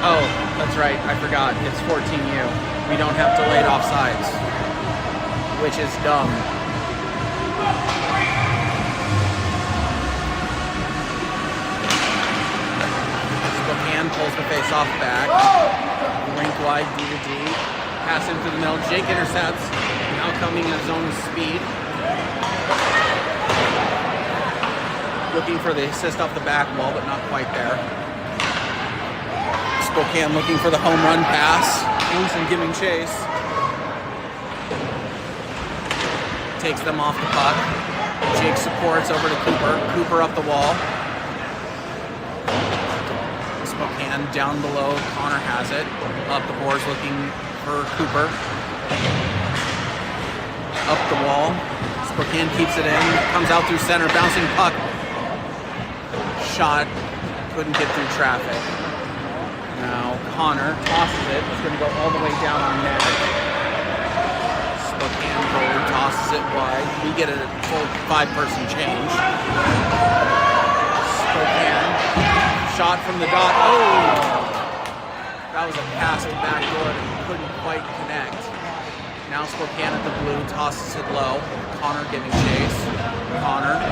Oh, that's right, I forgot. It's 14U. We don't have delayed offsides, which is dumb. Spokane pulls the face-off back. Rink wide, D to D. Pass into the middle. Jake intercepts. Now coming in his own speed. Looking for the assist off the back wall, but not quite there. Spokane looking for the home run pass. Anderson giving chase. Takes them off the puck. Jake supports over to Cooper. Cooper up the wall. Spokane down below. Connor has it. Up the boards looking for Cooper. Up the wall. Spokane keeps it in. Comes out through center. Bouncing puck. Shot. Couldn't get through traffic. Now Connor tosses it. It's going to go all the way down on net. Spokane goalie tosses it wide. We get a full 5-person change. Spokane. Shot from the dot. Oh! That was a pass to backdoor that couldn't quite connect. Now Spokane at the blue tosses it low. Connor giving chase. Connor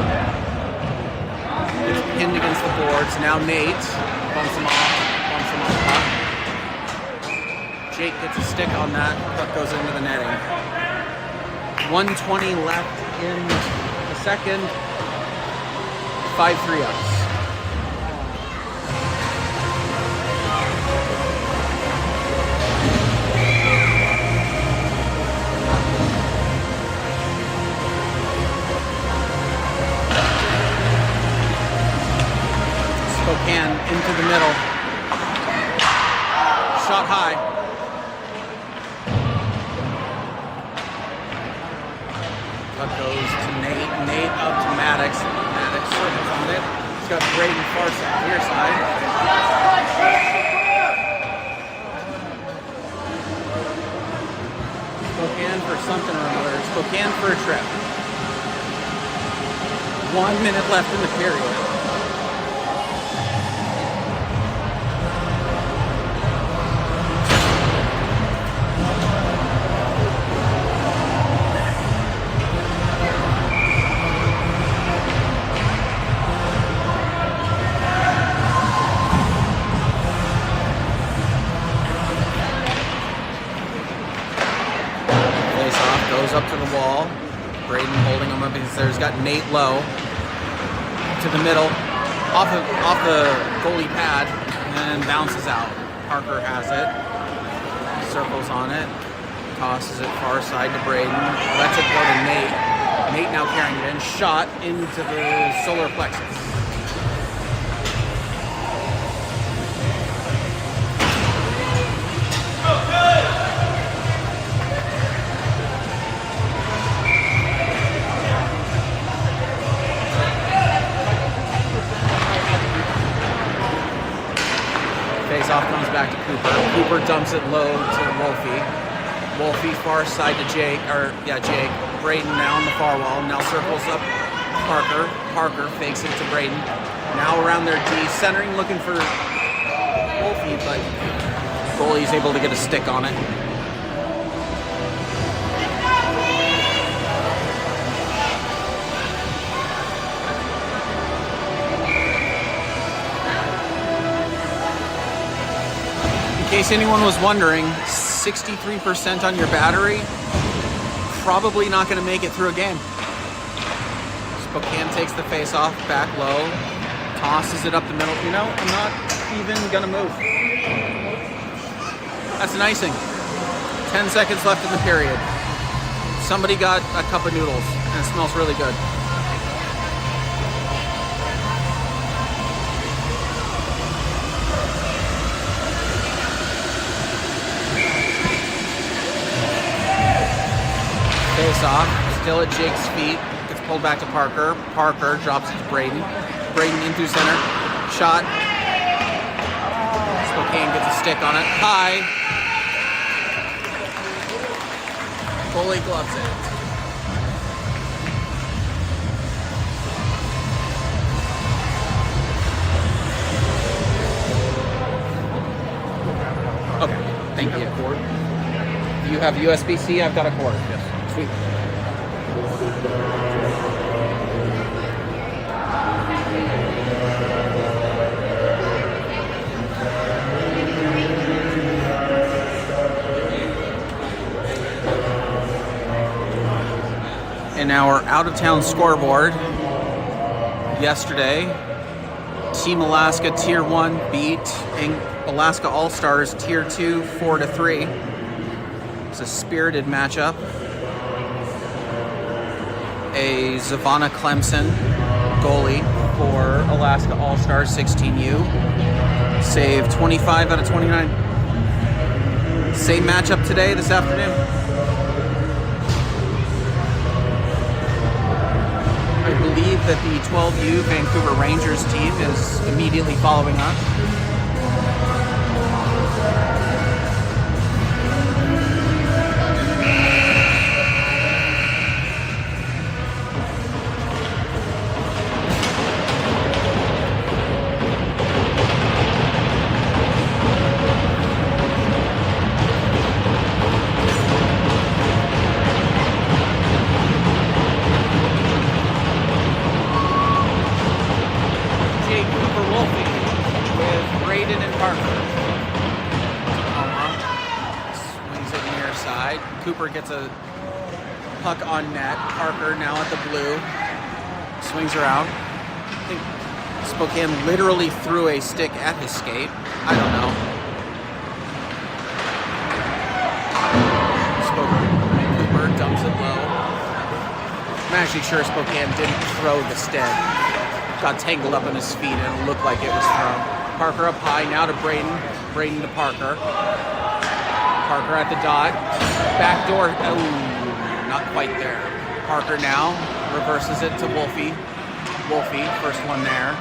gets pinned against the boards. Now Nate bumps him off. Bumps him on the puck. Jake gets a stick on that. Puck goes into the netting. 1:20 left in the second. 5-3 ups. Spokane into the middle. Shot high. Puck goes to Nate. Nate up to Maddox. Maddox circles on it. He's got Braden far side, near side. Spokane for something or another. Spokane for a trip. 1 minute left in the period. Up to the wall. Braden holding him up because there's got Nate low to the middle, off the goalie pad, and then bounces out. Parker has it. Circles on it. tosses it far side to Braden, lets it go to Nate. Nate now carrying it in, shot into the solar plexus. Face-off comes back to Cooper. Cooper dumps it low to Wolfie. Wolfie far side to Jake. Braden now on the far wall. Now circles up Parker. Parker fakes it to Braden. Now around their D, centering, looking for Wolfie, but goalie's able to get a stick on it. In case anyone was wondering, 63% on your battery, probably not going to make it through a game. Spokane takes the face-off, back low, tosses it up the middle. You know, I'm not even going to move. That's an icing. 10 seconds left in the period. Somebody got a cup of noodles, and it smells really good. Face off, still at Jake's feet, gets pulled back to Parker. Parker drops it to Braden. Braden in through center, shot. Spokane gets a stick on it, high. Goalie gloves it. Okay, thank you. You have USB-C, I've got a cord. Yes. Sweet. In our out-of-town scoreboard, yesterday, Team Alaska Tier 1 beat Alaska All-Stars Tier 2 4-3. It's a spirited matchup. A Zavana Clemson goalie for Alaska All-Stars 16U. Saved 25 out of 29. Same matchup today, this afternoon. I believe that the 12U Vancouver Rangers team is immediately following up. Cooper gets a puck on net. Parker now at the blue. Swings her out. I think Spokane literally threw a stick at his skate. I don't know. Cooper dumps it low. I'm actually sure Spokane didn't throw the stick. Got tangled up in his feet and it looked like it was thrown. Parker up high, now to Braden. Braden to Parker. Parker at the dot. Back door. Oh, not quite there. Parker now reverses it to Wolfie. Wolfie, first one there.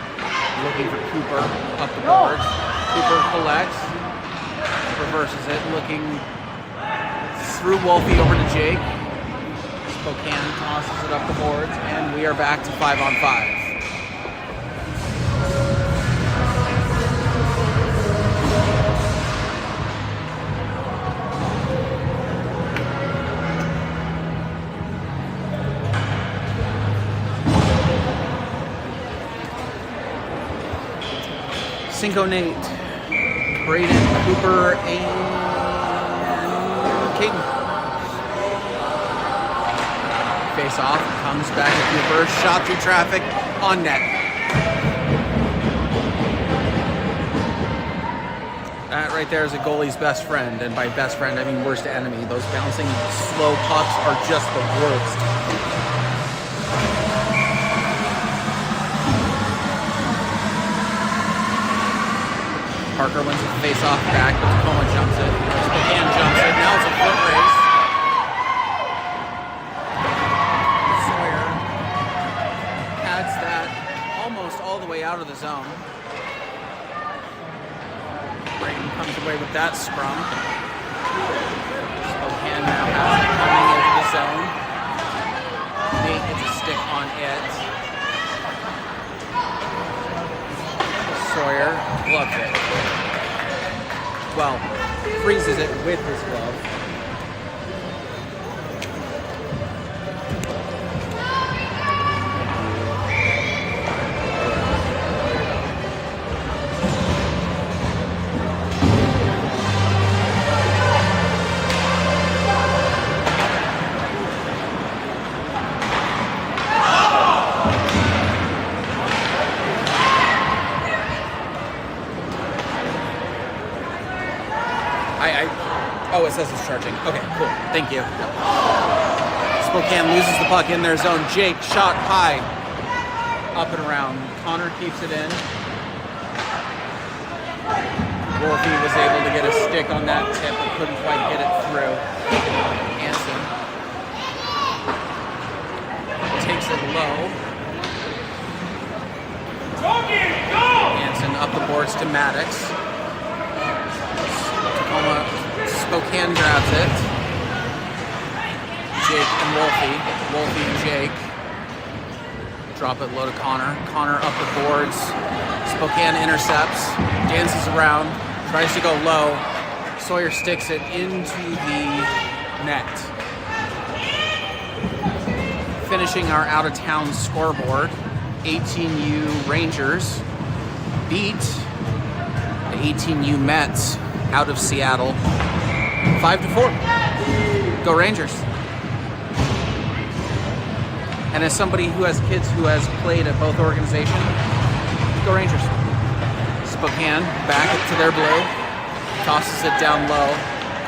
Looking for Cooper up the boards. Cooper collects. Reverses it. Looking through Wolfie over to Jake. Spokane tosses it up the boards. And we are back to 5-on-5. Cinco Nate, Braden, Cooper, and Caden. Face off, comes back to Cooper, shot through traffic, on net. That right there is a goalie's best friend, and by best friend I mean worst enemy. Those bouncing slow pucks are just the worst. Parker wins the face-off back, but Tacoma jumps it. Spokane jumps it. Now it's a foot race. Sawyer pads that almost all the way out of the zone. Brayden comes away with that scrum. Spokane now has it coming into the zone. Nate gets a stick on it. Sawyer gloves it. Well, freezes it with his glove. Oh, it says it's charging. Okay, cool. Thank you. Spokane loses the puck in their zone. Jake shot high. Up and around. Connor keeps it in. Wolfie was able to get a stick on that tip, but couldn't quite get it through. Hansen takes it low. Hansen up the boards to Maddox. Spokane grabs it. Jake and Wolfie. Wolfie and Jake. Drop it low to Connor. Connor up the boards. Spokane intercepts. Dances around. Tries to go low. Sawyer sticks it into the net. Finishing our out-of-town scoreboard, 18U Rangers beat the 18U Mets out of Seattle 5-4. Go Rangers. And as somebody who has kids who has played at both organizations, go Rangers. Spokane back to their blue. Tosses it down low.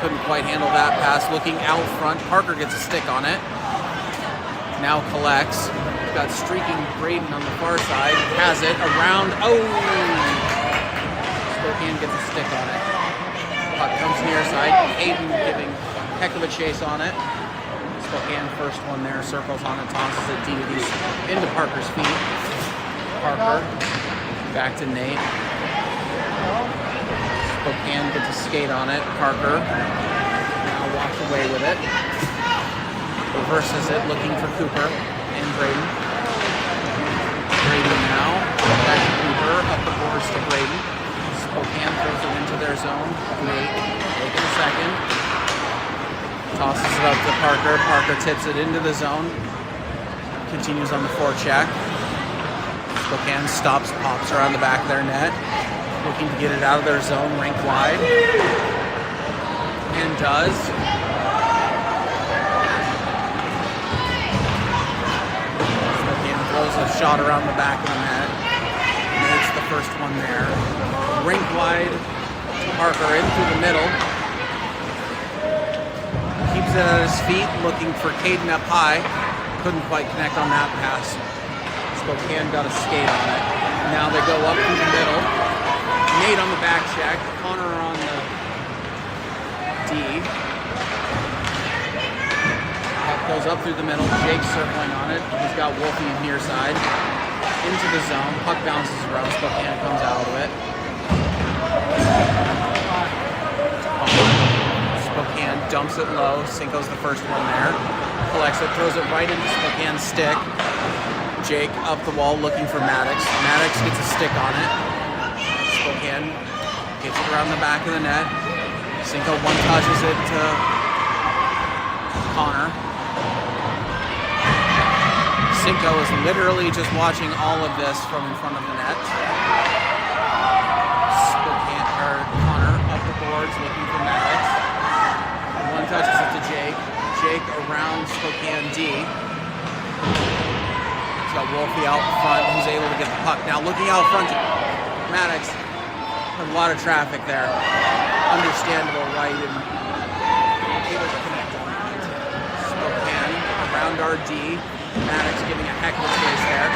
Couldn't quite handle that pass. Looking out front. Parker gets a stick on it. Now collects. Got streaking Brayden on the far side. Has it around. Oh! Spokane gets a stick on it. Puck comes near side. Hayden giving a heck of a chase on it. Spokane first one there. Circles on it. Tosses it deep into Parker's feet. Parker back to Nate. Spokane gets a skate on it. Parker now walks away with it. Reverses it, looking for Cooper and Brayden. Brayden now back to Cooper, up the boards to Brayden. Spokane throws it into their zone. Nate taking a second. Tosses it up to Parker. Parker tips it into the zone. Continues on the forecheck. Spokane stops, pops around the back of their net. Looking to get it out of their zone, rink wide. And does. Spokane throws a shot around the back of the net. Nate's the first one there. Rink wide. Parker in through the middle. Keeps it at his feet, looking for Caden up high. Couldn't quite connect on that pass. Spokane got a skate on it. Now they go up through the middle. Nate on the back check. Connor on the D. Puck goes up through the middle. Jake circling on it. He's got Wolfie near side. Into the zone. Puck bounces around. Spokane comes out of it. Spokane dumps it low. Cinco's the first one there. Collects it. Throws it right into Spokane's stick. Jake up the wall looking for Maddox. Maddox gets a stick on it. Spokane gets it around the back of the net. Cinco one touches it to Connor. Cinco is literally just watching all of this from in front of the net. Connor up the boards looking for Maddox. One touches it to Jake. Jake around Spokane D. He's got Wolfie out front who's able to get the puck. Now looking out front to Maddox. A lot of traffic there. understandable right and able to connect on that. Spokane around our D. Maddox giving a heck of a chase there.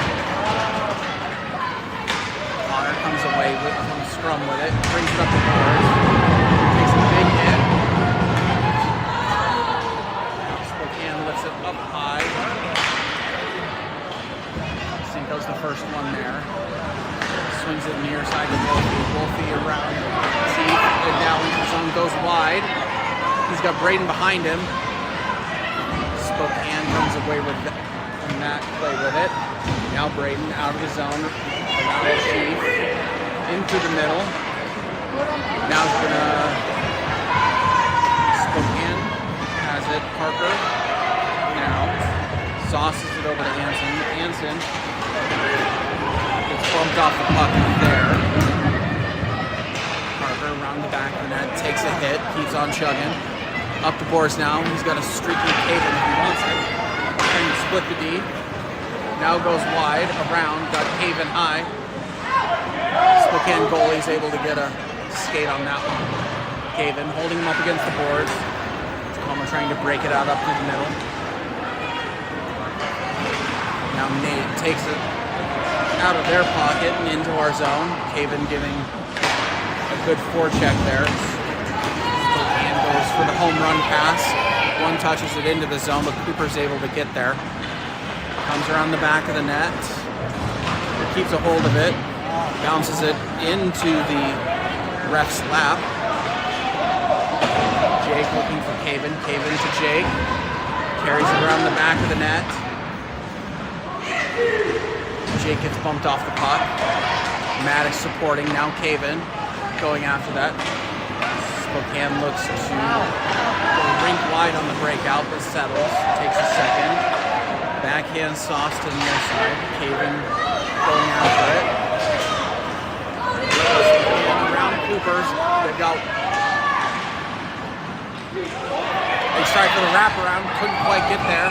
Connor comes away from scrum with it, brings it up the boards, takes a big hit. Spokane lifts it up high. Cinco's the first one there. Swings it near side to Wolfie. Wolfie around Chief and down into the zone, goes wide. He's got Braden behind him. Spokane comes away with that play with it. Now Braden out of the zone, around the Chief, into the middle. Now he's gonna Spokane has it. Parker now sauces it over to Anson. Anson gets bumped off the puck there. Parker around the back of the net, takes a hit, keeps on chugging. Up the boards now. He's got a streaky Caven if he wants it. Trying to split the D. Now goes wide, around, got Caven high. Spokane goalie's able to get a skate on that one. Caven holding him up against the boards. Tacoma trying to break it out up through the middle. Now Nate takes it out of their pocket and into our zone. Caven giving a good forecheck there. Spokane goes for the home run pass. One touches it into the zone, but Cooper's able to get there. Comes around the back of the net. Keeps a hold of it. Bounces it into the ref's lap. Jake looking for Caven. Caven to Jake. Carries it around the back of the net. Jake gets bumped off the puck. Maddox supporting. Now Caven going after that. Spokane looks to go rink wide on the breakout, but settles. Takes a second. Backhand sauce to the near side. Caven going after it. And around Cooper's. They've got. They tried for the wraparound, couldn't quite get there.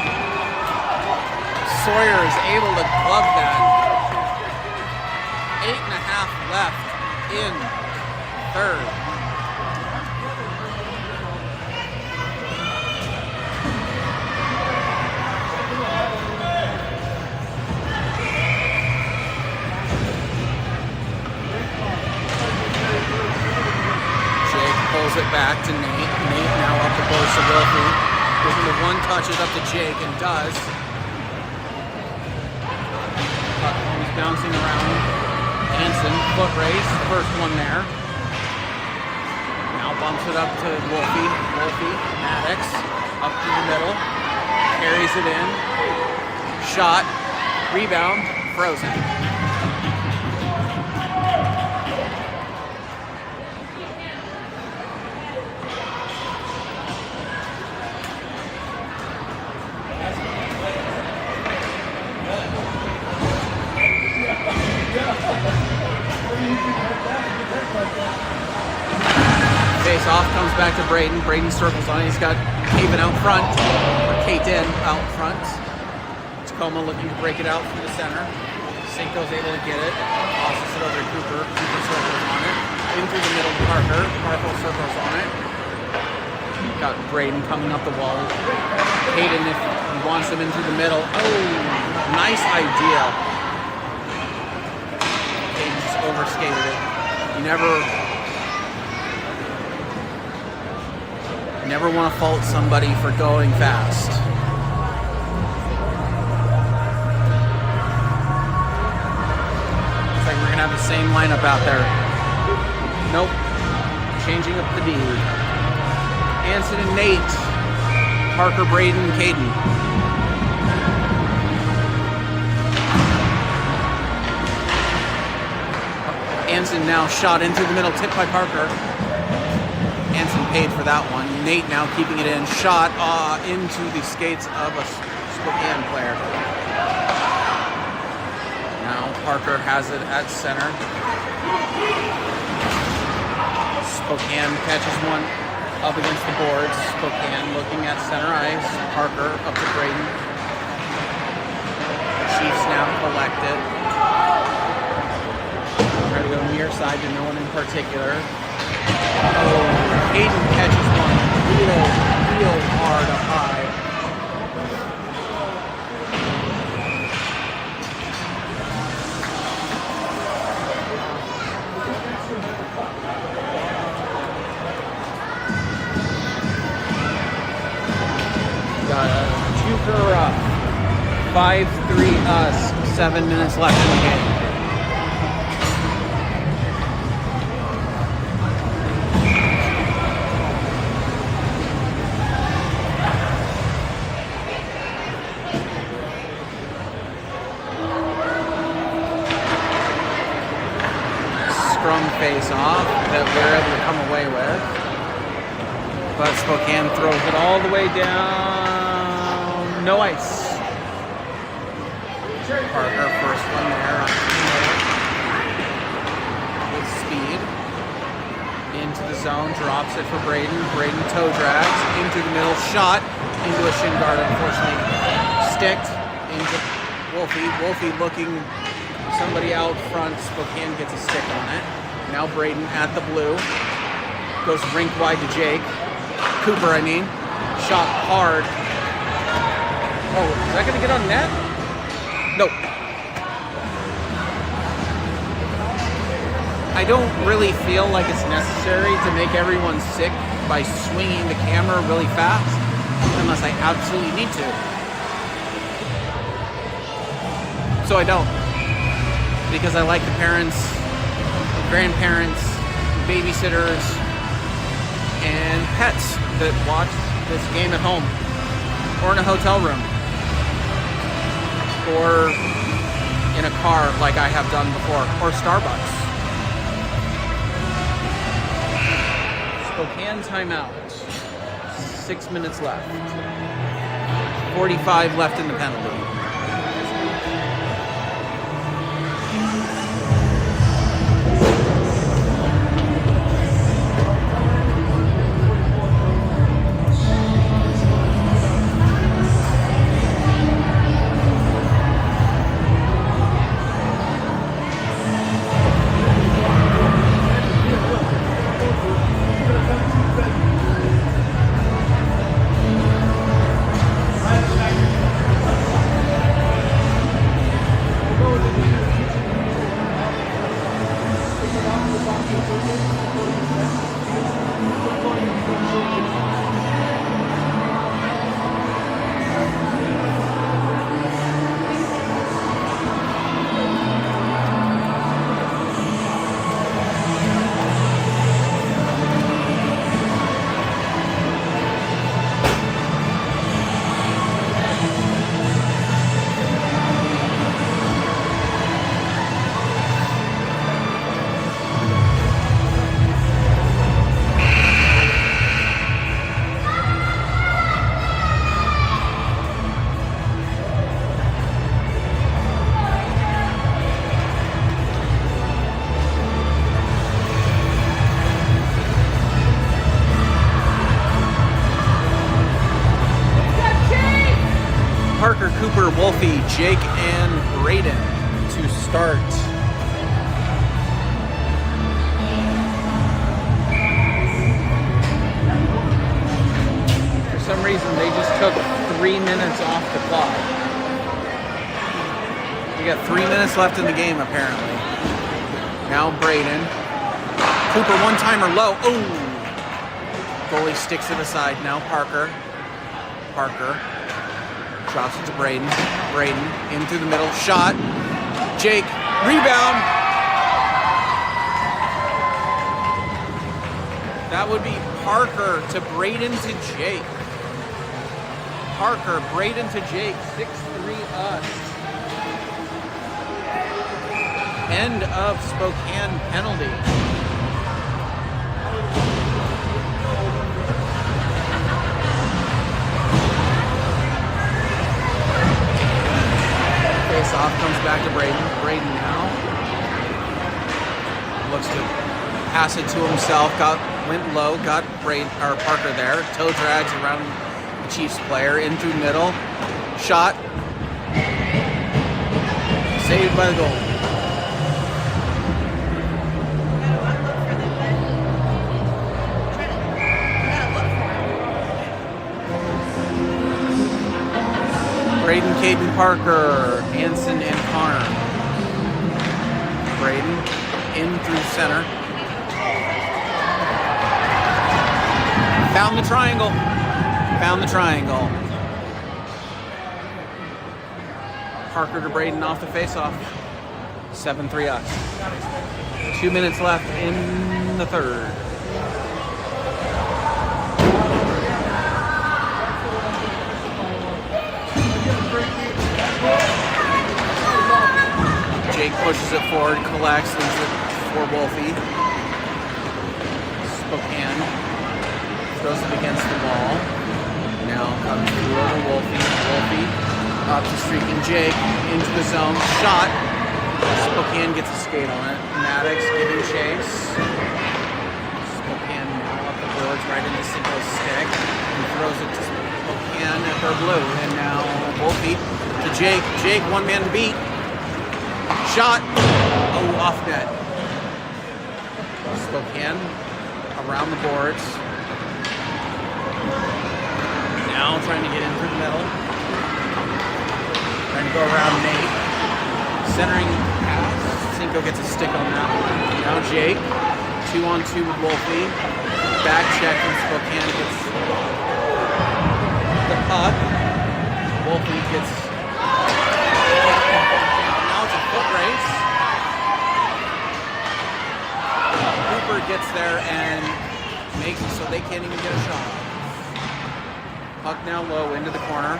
Sawyer is able to glove that. 8.5 left in third. Pulls it back to Nate. Nate now up the boards to Wolfie. Looking to one touches up to Jake and does. Puck is bouncing around. Anson, foot race, first one there. Now bumps it up to Wolfie. Wolfie, Maddox, up to the middle. Carries it in. Shot, rebound, frozen. Face off, comes back to Braden. Braden circles on it. He's got Caven out front, or Caden out front. Tacoma looking to break it out through the center. Cinco's able to get it. Tosses it over to Cooper. Cooper circles on it. In through the middle to Parker. Parker circles on it. Got Braden coming up the wall. Caden, if he wants him in through the middle. Oh, nice idea. Caden just overskated it. You never want to fault somebody for going fast. Looks like we're going to have the same lineup out there. Nope. Changing up the D. Anson and Nate. Parker, Braden, and Caden. Anson now shot into the middle, tipped by Parker. Anson paid for that one. Nate now keeping it in. Shot into the skates of a Spokane player. Now Parker has it at center. Spokane catches one up against the boards. Spokane looking at center ice. Parker up to Braden. Chiefs now collect it. Try to go near side to no one in particular. Oh. Hayden catches one real hard up high. Got a 2 for 5-3 us. 7 minutes left in the game. Face off that we're able to come away with, but Spokane throws it all the way down. No ice. Parker first one there with speed into the zone, drops it for Braden. Braden toe drags into the middle, shot into a shin guard. Unfortunately, sticked into Wolfie. Wolfie looking somebody out front. Spokane gets a stick on it. Now Braden at the blue. Goes rink wide to Jake. Cooper, I mean. Shot hard. Oh, is that going to get on net? Nope. I don't really feel like it's necessary to make everyone sick by swinging the camera really fast, unless I absolutely need to. So I don't. Because I like the parents, grandparents, babysitters, and pets that watch this game at home or in a hotel room or in a car like I have done before, or Starbucks. Spokane timeout. 6 minutes left. 45 left in the penalty. Parker, Cooper, Wolfie, Jake, and Braden to start. For some reason, they just took 3 minutes off the clock. We got 3 minutes left in the game, apparently. Now Braden. Cooper, one-timer low. Oh! Goalie sticks it aside. Now Parker. Parker. Drops it to Braden. Braden in through the middle. Shot. Jake. Rebound. That would be Parker to Braden to Jake. Parker, Braden to Jake. 6-3 us. End of Spokane penalty. Face-off comes back to Braden. Braden now looks to pass it to himself. Went low. Got Parker there. Toe drags around the Chiefs player in through middle. Shot. Saved by the goal. Braden, Caden Parker, Anson, and Connor. Braden in through center. Found the triangle. Found the triangle. Parker to Braden off the faceoff. 7-3 us. 2 minutes left in the third. Jake pushes it forward, collects, leaves it for Wolfie. Spokane throws it against the wall. Now comes through over Wolfie. Wolfie up to streaking Jake into the zone. Shot. Spokane gets a skate on it. Maddox giving chase. Spokane now up the boards right into Cinco's stick. He throws it to Spokane at their blue. And now Wolfie to Jake. Jake, one man to beat. Shot. Oh, off net. Spokane around the boards. Now trying to get in through the middle. Trying to go around Nate. Centering pass. Cinco gets a stick on that one. Now Jake. 2-on-2 with Wolfie. Back check and Spokane gets the puck. Wolfie gets... Now it's a foot race. Cooper gets there and makes it so they can't even get a shot. Puck now low into the corner.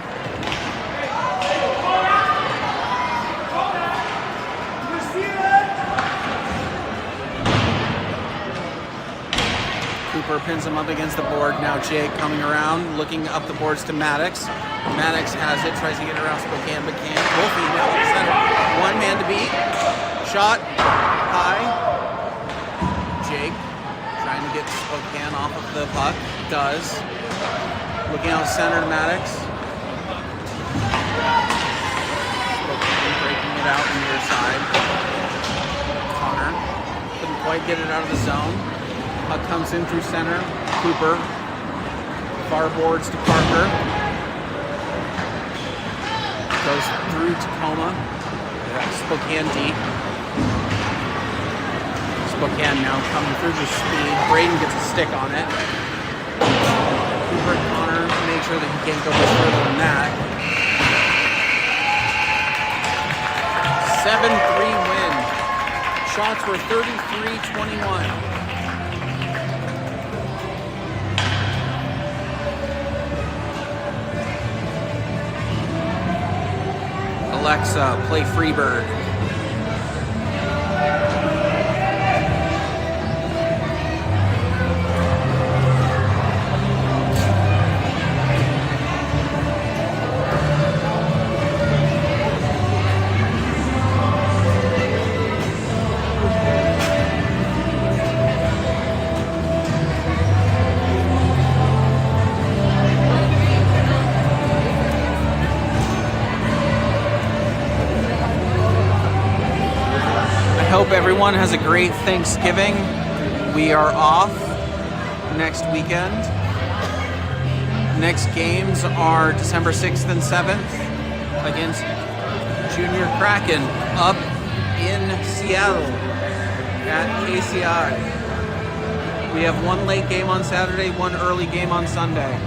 Cooper pins him up against the board. Now Jake coming around, looking up the boards to Maddox. Maddox has it, tries to get around Spokane, but can't. Wolfie now in the center. One man to beat. Shot. High. Jake trying to get Spokane off of the puck. Does. Looking out center to Maddox. Spokane breaking it out near side. Connor couldn't quite get it out of the zone. Puck comes in through center. Cooper. Far boards to Parker. Goes through Tacoma. Spokane deep. Spokane now coming through the speed. Braden gets a stick on it. Cooper and Connor make sure that he can't go much further than that. 7-3 win. Shots were 33-21. Alexa, play Freebird. Hope everyone has a great Thanksgiving. We are off next weekend. Next games are December 6th and 7th against Junior Kraken up in Seattle at KCI. We have one late game on Saturday, one early game on Sunday.